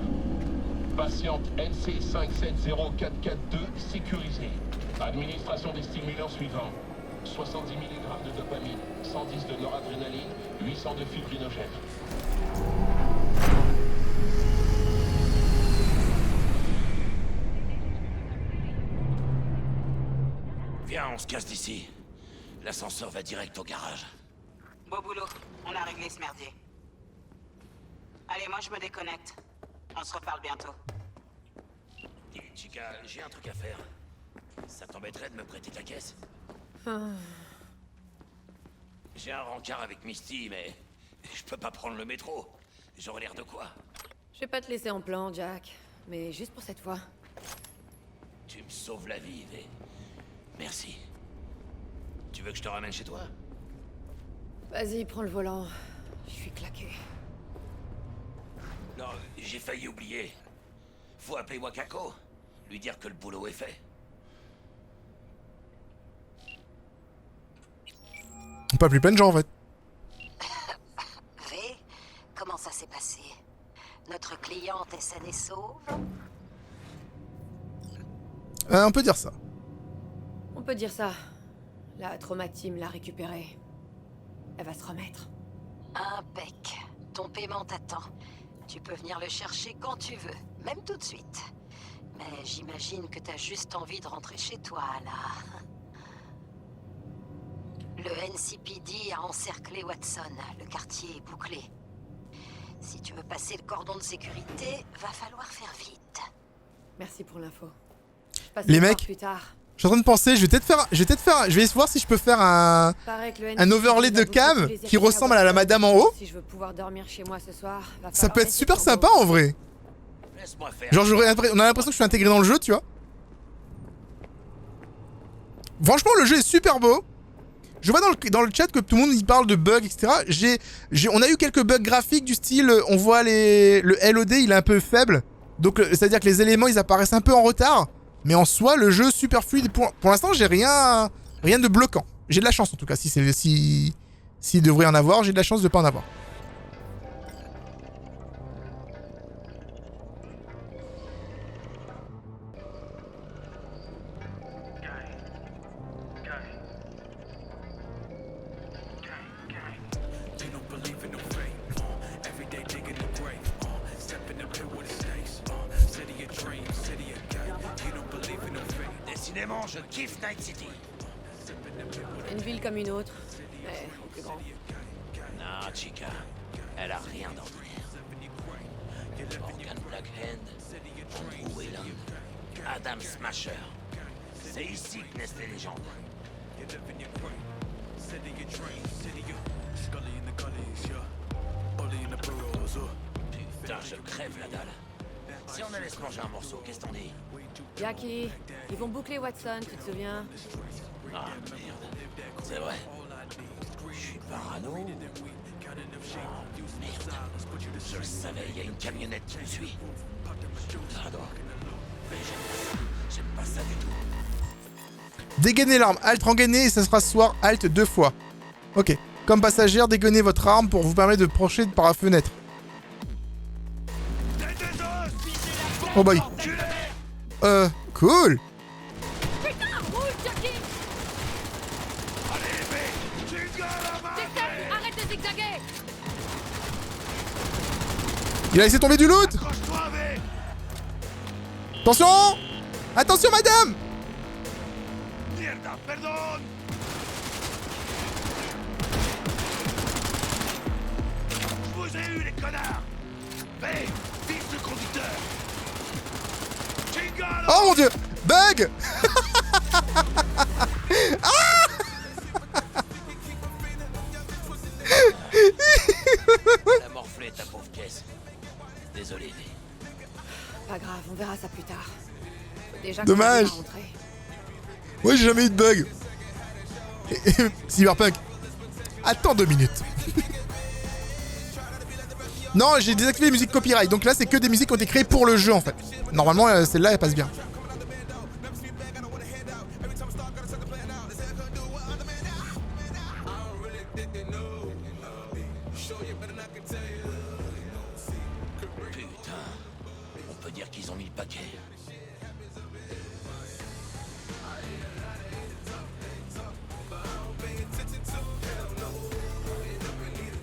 Patiente NC570442 sécurisée. Administration des stimulants suivants. 70 mg de dopamine, 110 de noradrénaline, 800 de fibrinogène. Viens, on se casse d'ici. L'ascenseur va direct au garage. Beau boulot. On a réglé ce merdier. Allez, moi je me déconnecte. On se reparle bientôt. Dis, Chica, j'ai un truc à faire. Ça t'embêterait de me prêter ta caisse? J'ai un rencard avec Misty, mais je peux pas prendre le métro. J'aurais l'air de quoi? Je vais pas te laisser en plan, Jack. Mais juste pour cette fois. Tu me sauves la vie, V. Merci. Tu veux que je te ramène chez toi? Vas-y, prends le volant. Je suis claqué. Non, j'ai failli oublier. Faut appeler Wakako. Lui dire que le boulot est fait. On peut appeler plein de gens, en fait. V, comment ça s'est passé? Notre cliente est saine et sauve? On peut dire ça. On peut dire ça. La trauma team l'a récupérée. Elle va se remettre. Impec. Ton paiement t'attend. Tu peux venir le chercher quand tu veux, même tout de suite. Mais j'imagine que t'as juste envie de rentrer chez toi, là. Le NCPD a encerclé Watson. Le quartier est bouclé. Si tu veux passer le cordon de sécurité, va falloir faire vite. Merci pour l'info. Je passe Les le voir mecs, plus tard. je suis en train de penser, je vais voir si je peux faire un overlay de cam qui ressemble à la madame en haut. Si je veux pouvoir dormir chez moi ce soir, va Ça falloir peut être mettre super les sympa combos. en vrai. Laisse-moi faire. Genre on a l'impression que je suis intégré dans le jeu, tu vois. Franchement, le jeu est super beau. Je vois dans le chat que tout le monde y parle de bugs, etc. On a eu quelques bugs graphiques du style, on voit le LOD, il est un peu faible. Donc, c'est-à-dire que les éléments, ils apparaissent un peu en retard. Mais en soi, le jeu super fluide. Pour l'instant, j'ai rien de bloquant. J'ai de la chance, en tout cas. S'il devrait y en avoir, j'ai de la chance de pas en avoir. Franchement, je kiffe Night City. Une ville comme une autre, mais en plus grand. Non, Chica, elle a rien d'ordinaire. Morgan Blackhand, Andrew Whelan, Adam Smasher. C'est ici que naissent les légendes. Putain, je crève la dalle. Si on allait se manger un morceau, qu'est-ce qu'on dit? Jackie, ils vont boucler Watson, tu te souviens? Ah merde, c'est vrai. Je suis parano. Oh, merde, je le savais, il y a une camionnette qui me suit. Pardon. Mais j'aime pas ça du tout. Dégainez l'arme, Alt rengainer et ça sera ce soir, Alt 2 fois. Ok. Comme passagère, dégainez votre arme pour vous permettre de projeter par la fenêtre. Oh boy. Cool. Putain, roule, Jackie! Arrête de zigzaguer! Il a laissé tomber du loot. Attention. Attention, madame. Mierda, pardon. Je vous ai eu, les connards. Hey, fils de conducteur. Oh mon dieu. Bug. La morflée, ta pauvre caisse. Désolé, mais... Pas grave, on verra ça plus tard. Faut déjà Dommage. qu'on rentrer. Ouais, j'ai jamais eu de bug. Cyberpunk. Attends 2 minutes. Non, j'ai désactivé les musiques copyright. Donc là, c'est que des musiques qui ont été créées pour le jeu, en fait. Normalement, celle-là, elle passe bien. Putain, on peut dire qu'ils ont mis le paquet.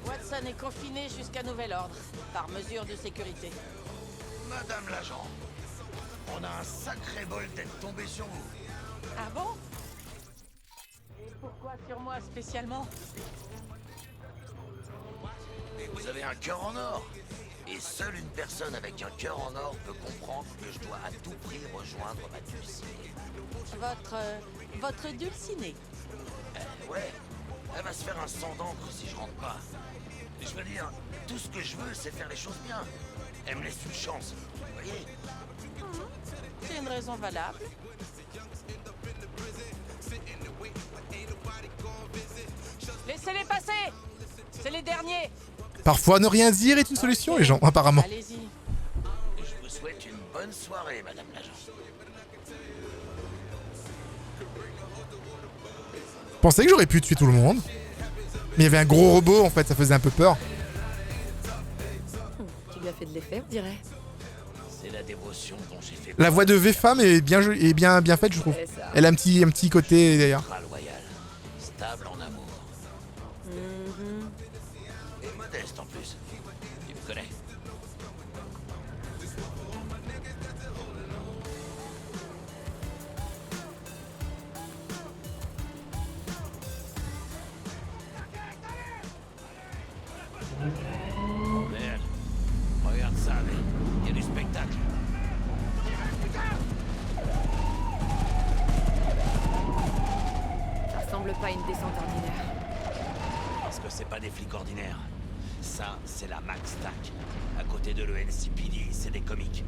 Watson est confiné jusqu'à nouvel ordre, par mesure de sécurité. Madame l'agent, on a un sacré bol d'être tombé sur vous. Ah bon? Et pourquoi sur moi spécialement? Vous avez un cœur en or. Et seule une personne avec un cœur en or peut comprendre que je dois à tout prix rejoindre ma dulcinée. Votre dulcinée? Ouais, elle va se faire un sang d'encre si je rentre pas. Et je veux dire, tout ce que je veux, c'est faire les choses bien. Elle me laisse une chance, vous voyez? C'est une raison valable. Laissez-les passer! C'est les derniers! Parfois, ne rien dire est une solution, les gens, apparemment. Allez-y. Je vous souhaite une bonne soirée, madame l'agent. Je pensais que j'aurais pu tuer tout le monde. Mais il y avait un gros robot, en fait, ça faisait un peu peur. Tu lui as fait de l'effet, on dirait. C'est la dévotion dont j'ai fait... La voix de V-Femme est bien faite, je trouve. Elle a un petit côté, d'ailleurs. Loyal, stable en amour. Et modeste en plus. Tu me connais. Oh merde. Regarde ça, mais il y a du spectacle. Ça ressemble pas à une descente ordinaire. Parce que c'est pas des flics ordinaires. Ça, c'est la MaxTac. À côté de l'ENCPD, c'est des comiques.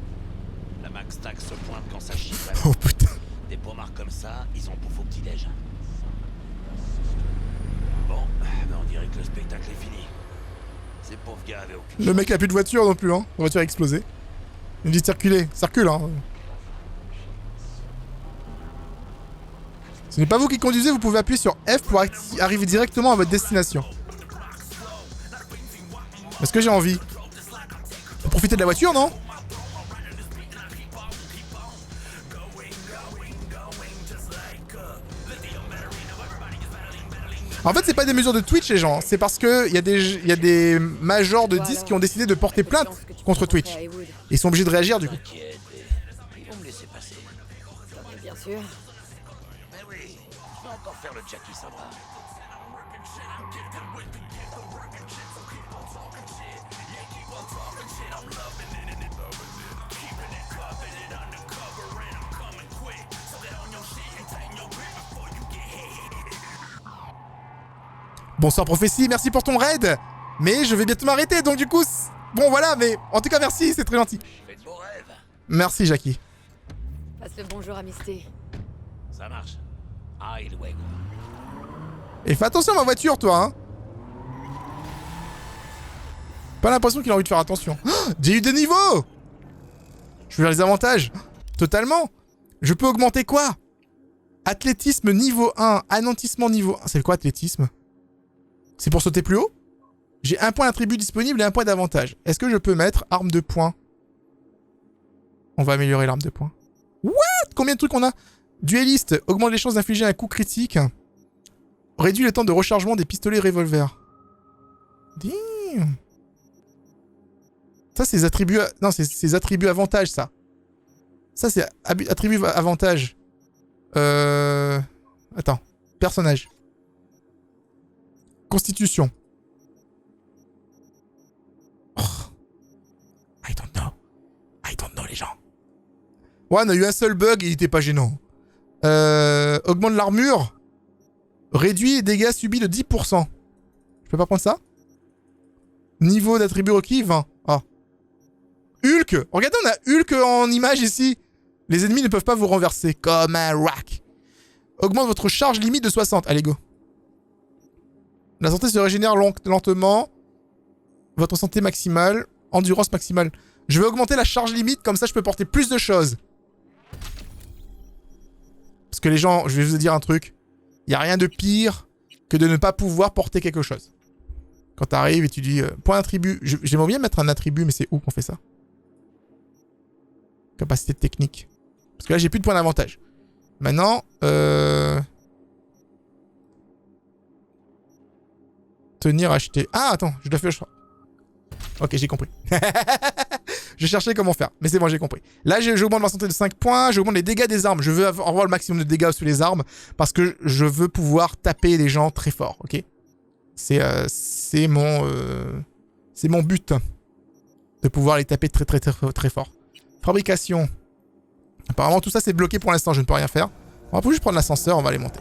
La MaxTac se pointe quand ça chie. Oh putain. Des pommards comme ça, ils en bouffent au petit-déj. Bon, ben on dirait que le spectacle est fini. Ces pauvres gars avaient aucune... Le mec a plus de voiture non plus, hein. La voiture a explosé. Il me dit de circuler. Circule, hein. Ce n'est pas vous qui conduisez, vous pouvez appuyer sur F pour arriver directement à votre destination. Est-ce que j'ai envie? Faut profiter de la voiture, non? En fait, c'est pas des mesures de Twitch, les gens. C'est parce que il y a des majors de disques qui ont décidé de porter plainte contre Twitch. Ils sont obligés de réagir, du coup. Ils vont me laisser passer. Bien sûr. Pour faire le Jackie sympa. Bonsoir Prophétie, merci pour ton raid. Mais je vais bientôt m'arrêter, donc du coup... Bon voilà, mais en tout cas merci, c'est très gentil. Fais de beaux rêves. Merci Jackie. Passe le bonjour à Misty. Ça marche. Ah, il ouais. Et fais attention à ma voiture, toi, hein. Pas l'impression qu'il a envie de faire attention. Oh, j'ai eu des niveaux. Je veux dire les avantages. Totalement. Je peux augmenter quoi? Athlétisme niveau 1, anéantissement niveau 1. C'est quoi athlétisme? C'est pour sauter plus haut? J'ai un point d'attribut disponible et un point d'avantage. Est-ce que je peux mettre arme de poing? On va améliorer l'arme de poing. What? Combien de trucs on a? Dueliste, augmente les chances d'infliger un coup critique. Réduit le temps de rechargement des pistolets revolver. Damn. Ça, c'est les attributs... Non, c'est ses attributs avantages, ça. Ça, c'est attributs avantages. Attends. Personnage. Constitution. Oh. I don't know, les gens. Ouais, on a eu un seul bug et il était pas gênant. Augmente l'armure. Réduit les dégâts subis de 10%. Je peux pas prendre ça? Niveau d'attribut requis, 20. Ah. Hulk. Regardez, on a Hulk en image ici. Les ennemis ne peuvent pas vous renverser. Comme un rack. Augmente votre charge limite de 60. Allez, go. La santé se régénère lentement. Votre santé maximale. Endurance maximale. Je vais augmenter la charge limite. Comme ça, je peux porter plus de choses. Parce que les gens, je vais vous dire un truc. Il n'y a rien de pire que de ne pas pouvoir porter quelque chose. Quand tu arrives et tu dis... point d'attribut. J'aimerais bien mettre un attribut, mais c'est où qu'on fait ça? Capacité de technique. Parce que là, j'ai plus de points d'avantage. Maintenant... Tenir, acheter... Ah, attends, je dois faire... Ok, j'ai compris. Je cherchais comment faire. Mais c'est bon, j'ai compris. Là, j'augmente ma santé de 5 points. J'augmente les dégâts des armes. Je veux avoir le maximum de dégâts sur les armes. Parce que je veux pouvoir taper les gens très fort. Ok? C'est mon but. De pouvoir les taper très fort. Fabrication. Apparemment, tout ça, c'est bloqué pour l'instant. Je ne peux rien faire. On va juste prendre l'ascenseur. On va les monter.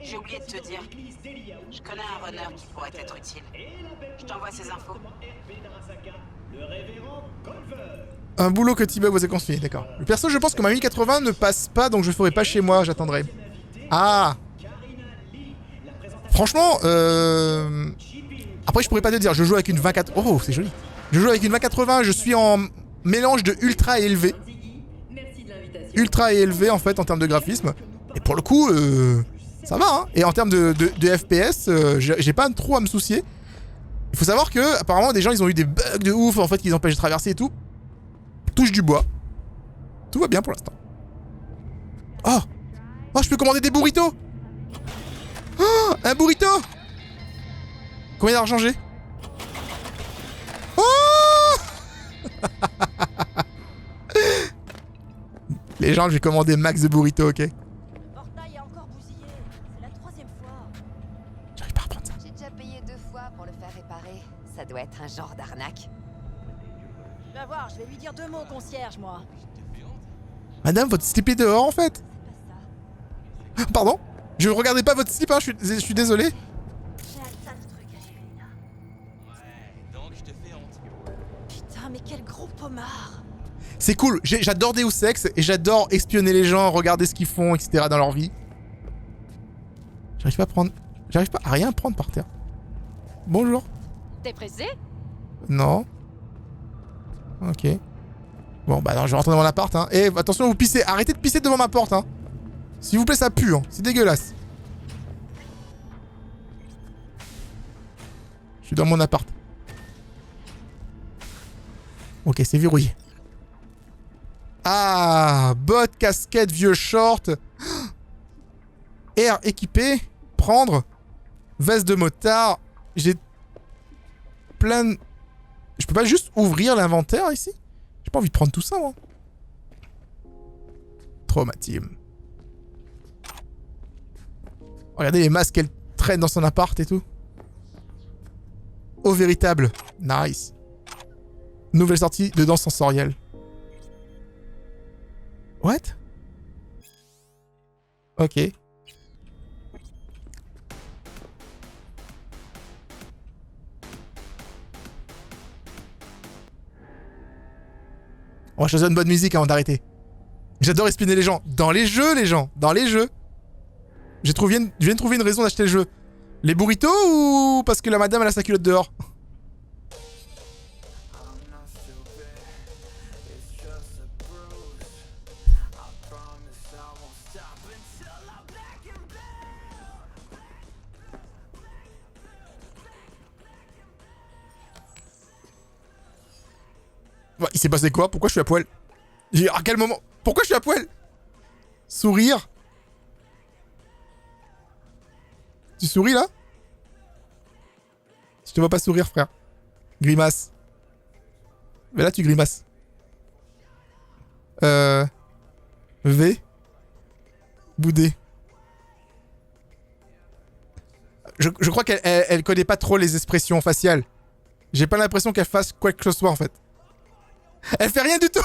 J'ai oublié de te dire. Je connais un runner qui pourrait être utile. Je t'envoie ses infos. Un boulot que T-Bug vous a confié, d'accord. Le perso, je pense que ma 1080 ne passe pas, donc je le ferai pas chez moi, j'attendrai. Ah. Franchement, après je pourrais pas te dire, je joue avec une 2080... Oh, c'est joli. Je joue avec une 2080, je suis en mélange de ultra et élevé. Ultra et élevé, en fait, en termes de graphisme. Et pour le coup, ça va, hein. Et en termes de FPS, j'ai pas trop à me soucier. Il faut savoir que, apparemment, des gens, ils ont eu des bugs de ouf, en fait, qui les empêchent de traverser et tout. Touche du bois. Tout va bien pour l'instant. Oh! Oh, je peux commander des burritos! Oh! Un burrito! Combien d'argent j'ai? Oh! Les gens, je vais commander max de burritos, ok? J'arrive pas à reprendre ça. J'ai déjà payé 2 fois pour le faire réparer. Ça doit être un genre d'arnaque. Tu vas voir, je vais lui dire 2 mots au concierge, moi. Madame, votre slip est dehors, en fait? Pardon? Je regardais pas votre slip, hein, je suis désolé. Putain, mais quel gros pommard. C'est cool, j'adore Deus Ex et j'adore espionner les gens, regarder ce qu'ils font, etc. dans leur vie. J'arrive pas à prendre... J'arrive pas à rien prendre par terre. Bonjour. T'es pressé? Non. Ok. Bon, bah non, je vais rentrer dans mon appart, hein. Et attention, vous pissez. Arrêtez de pisser devant ma porte, hein. S'il vous plaît, ça pue, hein. C'est dégueulasse. Je suis dans mon appart. Ok, c'est verrouillé. Ah, bottes, casquette, vieux short. Air équipé. Prendre. Veste de motard. J'ai plein de... Je peux pas juste ouvrir l'inventaire ici? J'ai pas envie de prendre tout ça, moi. Traumatisme. Regardez les masques qu'elle traîne dans son appart et tout. Au véritable. Nice. Nouvelle sortie de danse sensorielle. What? Ok. On va choisir une bonne musique avant d'arrêter. J'adore espionner les gens. Dans les jeux, les gens. Dans les jeux. Je viens de trouver une raison d'acheter le jeu. Les burritos ou parce que la madame elle a sa culotte dehors? Il s'est passé quoi? Pourquoi je suis à poil? À quel moment? Pourquoi je suis à poil? Sourire? Tu souris là? Je te vois pas sourire, frère. Grimace. Mais là tu grimaces. V. Boudé. Je crois qu'elle connaît pas trop les expressions faciales. J'ai pas l'impression qu'elle fasse quoi que ce soit en fait. Elle fait rien du tout.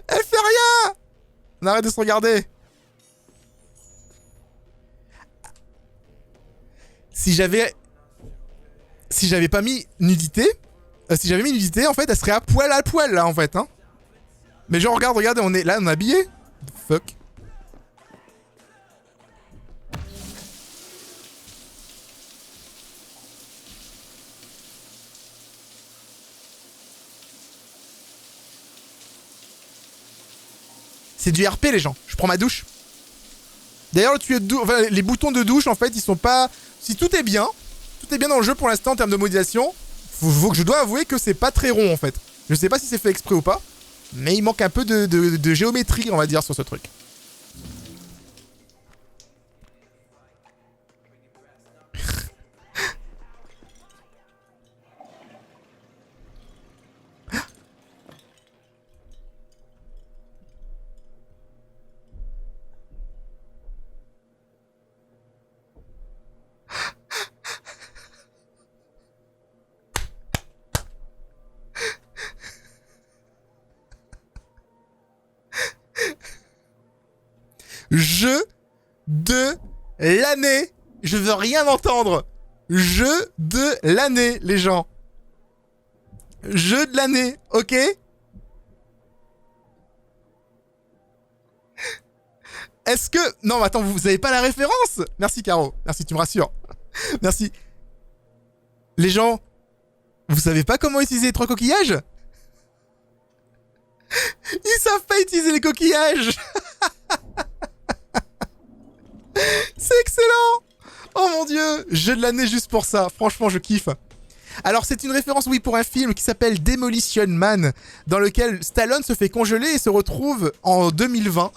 Elle fait rien. On arrête de se regarder. Si j'avais pas mis nudité, si j'avais mis nudité, en fait, elle serait à poil là, en fait, hein. Mais genre, regardez, on est habillé. Fuck. C'est du RP, les gens. Je prends ma douche. D'ailleurs, les boutons de douche, en fait, ils sont pas... Si tout est bien dans le jeu pour l'instant en termes de modélisation, je dois avouer que c'est pas très rond, en fait. Je sais pas si c'est fait exprès ou pas, mais il manque un peu de géométrie, on va dire, sur ce truc. Jeu de l'année. Je veux rien entendre. Jeu de l'année, les gens. Jeu de l'année, ok? Est-ce que... Non, mais attends, vous avez pas la référence? Merci, Caro. Merci, tu me rassures. Merci. Les gens, vous savez pas comment utiliser les 3 coquillages? Ils savent pas utiliser les coquillages. C'est excellent. Oh mon dieu. Jeu de l'année juste pour ça. Franchement, je kiffe. Alors, c'est une référence, oui, pour un film qui s'appelle Demolition Man, dans lequel Stallone se fait congeler et se retrouve en 2020.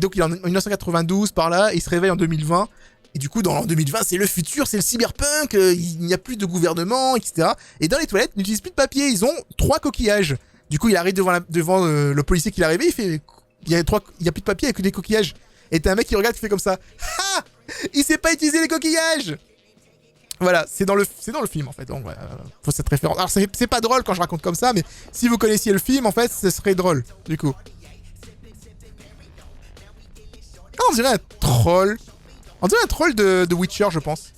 Donc, il est en 1992, par là, et il se réveille en 2020. Et du coup, dans l'an 2020, c'est le futur, c'est le cyberpunk, il n'y a plus de gouvernement, etc. Et dans les toilettes, ils n'utilisent plus de papier, ils ont 3 coquillages. Du coup, il arrive devant le policier qui est arrivé, il fait... Il y a plus de papier, il n'y a que des coquillages. Et t'as un mec qui regarde qui fait comme ça. Ah, il sait pas utiliser les coquillages. Voilà, c'est dans le film en fait. Donc faut cette référence. Alors c'est pas drôle quand je raconte comme ça, mais si vous connaissiez le film en fait, ce serait drôle du coup. Ah, on dirait un troll. On dirait un troll de Witcher, je pense.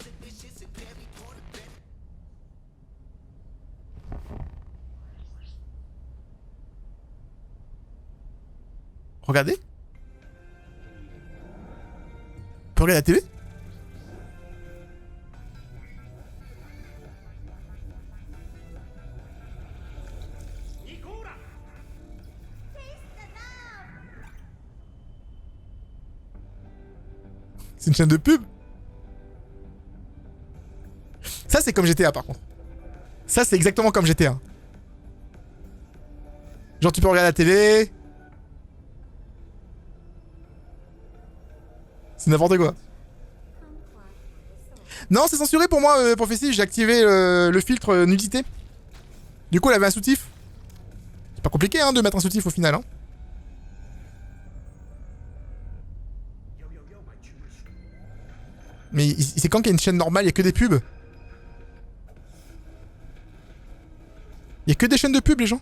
Regardez. On peut regarder la télé? C'est une chaîne de pub? Ça, c'est comme GTA, par contre. Ça, c'est exactement comme GTA. Genre, tu peux regarder la télé. C'est n'importe quoi. Non, c'est censuré pour moi, prophétie. J'ai activé le filtre nudité. Du coup, elle avait un soutif. C'est pas compliqué, hein, de mettre un soutif au final, hein. Mais c'est quand qu'il y a une chaîne normale, il y a que des pubs. Il y a que des chaînes de pubs, les gens.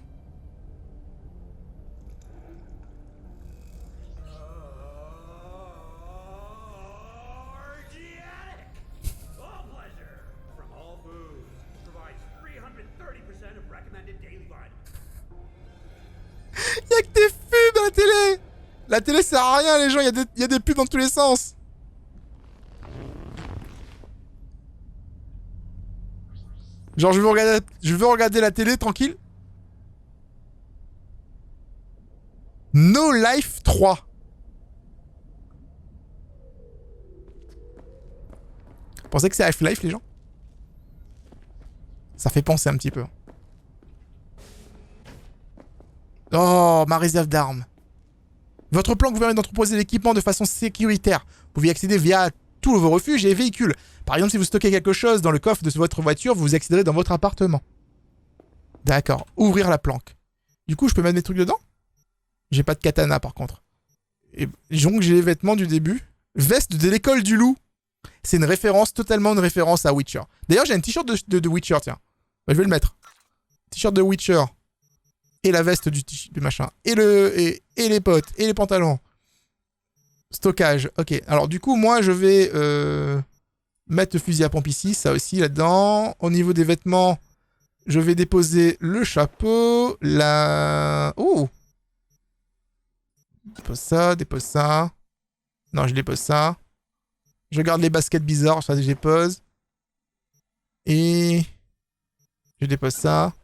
Il y a que des pubs à la télé. La télé sert à rien, les gens, il y a des pubs dans tous les sens. Genre, je veux regarder la télé tranquille. No Life 3. Vous pensez que c'est Half-Life, les gens? Ça fait penser un petit peu. Oh, ma réserve d'armes. Votre plan vous permet d'entreposer l'équipement de façon sécuritaire. Vous pouvez y accéder via tous vos refuges et véhicules. Par exemple, si vous stockez quelque chose dans le coffre de votre voiture, vous accéderez dans votre appartement. D'accord. Ouvrir la planque. Du coup, je peux mettre mes trucs dedans? J'ai pas de katana, par contre. Et donc, j'ai les vêtements du début. Veste de l'école du loup. C'est une référence, totalement une référence à Witcher. D'ailleurs, j'ai un t-shirt de Witcher, tiens. Bah, je vais le mettre. T-shirt de Witcher. Et la veste du machin. Et les potes. Et les pantalons. Stockage. Ok. Alors, du coup, moi, je vais mettre le fusil à pompe ici. Ça aussi, là-dedans. Au niveau des vêtements, je vais déposer le chapeau. Oh! Dépose ça, dépose ça. Non, je dépose ça. Je garde les baskets bizarres, ça je dépose. Et... je dépose ça.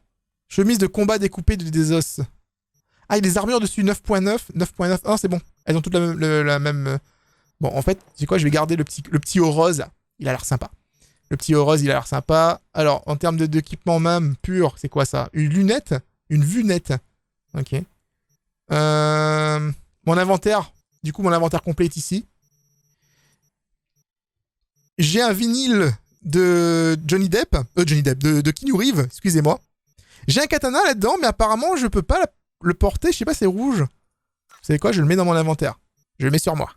Chemise de combat découpée des os. Ah, il y a des armures dessus, 9.9. 9.9. Ah, c'est bon. Elles ont toutes la même... Bon, en fait, c'est quoi? Je vais garder le petit haut rose. Il a l'air sympa. Le petit haut rose, il a l'air sympa. Alors, en termes d'équipement même pur, c'est quoi ça? Une lunette? Une vue-nette. Ok. Mon inventaire. Du coup, mon inventaire complet est ici. J'ai un vinyle de Johnny Depp. De Keanu Reeves, excusez-moi. J'ai un katana là-dedans, mais apparemment, je peux pas le porter. Je sais pas, c'est rouge. Vous savez quoi? Je le mets dans mon inventaire. Je le mets sur moi.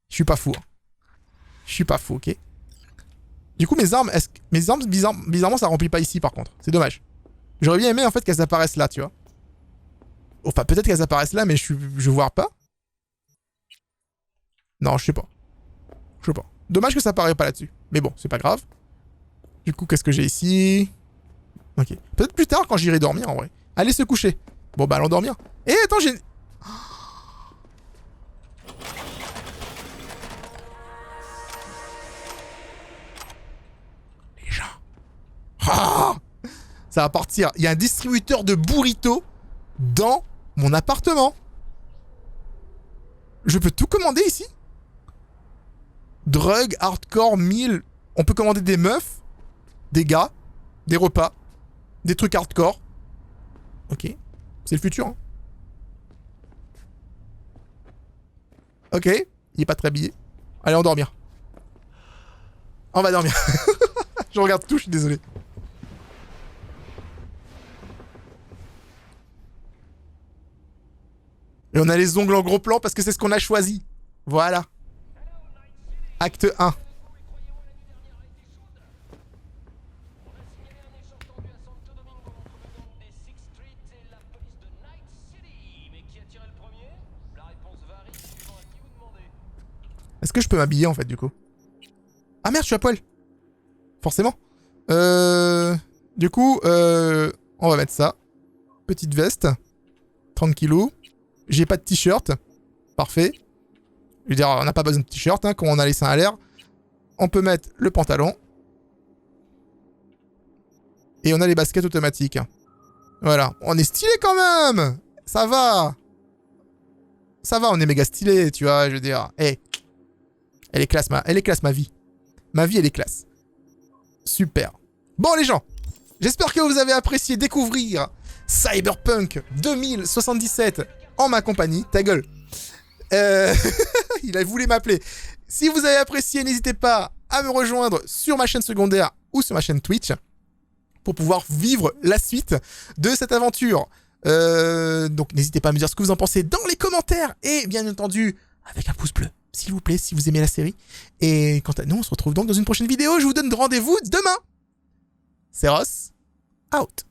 Je suis pas fou. Hein. Je suis pas fou, ok? Du coup, mes armes, bizarrement, ça remplit pas ici, par contre. C'est dommage. J'aurais bien aimé, en fait, qu'elles apparaissent là, tu vois. Enfin, peut-être qu'elles apparaissent là, mais je vois pas. Non, je sais pas. Je sais pas. Dommage que ça apparaît pas là-dessus. Mais bon, c'est pas grave. Du coup, qu'est-ce que j'ai ici? Ok. Peut-être plus tard, quand j'irai dormir, en vrai. Allez se coucher. Bon, bah, allons dormir. Eh, attends, j'ai... Les gens. Ah, ça va partir. Il y a un distributeur de burritos dans mon appartement. Je peux tout commander ici? Drug, hardcore, meal. On peut commander des meufs, des gars, des repas, des trucs hardcore. Ok. C'est le futur. Hein. Ok. Il est pas très habillé. Allez, on va dormir. On va dormir. Je regarde tout, je suis désolé. Et on a les ongles en gros plan parce que c'est ce qu'on a choisi. Voilà. Acte 1. Est-ce que je peux m'habiller en fait du coup? Ah merde, je suis à poil. Forcément. Du coup, on va mettre ça. Petite veste. 30 kilos. J'ai pas de t-shirt. Parfait. Je veux dire, on n'a pas besoin de t-shirt, hein, quand on a les seins à l'air. On peut mettre le pantalon. Et on a les baskets automatiques. Voilà. On est stylé quand même. Ça va. Ça va, on est méga stylé, tu vois, je veux dire. Hey. Elle est classe, ma vie. Ma vie, elle est classe. Super. Bon, les gens. J'espère que vous avez apprécié découvrir Cyberpunk 2077 en ma compagnie. Ta gueule. Il a voulu m'appeler. Si vous avez apprécié, n'hésitez pas à me rejoindre sur ma chaîne secondaire ou sur ma chaîne Twitch pour pouvoir vivre la suite de cette aventure. Donc n'hésitez pas à me dire ce que vous en pensez dans les commentaires et bien entendu avec un pouce bleu, s'il vous plaît, si vous aimez la série. Et quant à nous, on se retrouve donc dans une prochaine vidéo. Je vous donne rendez-vous demain. C'est Ross, out.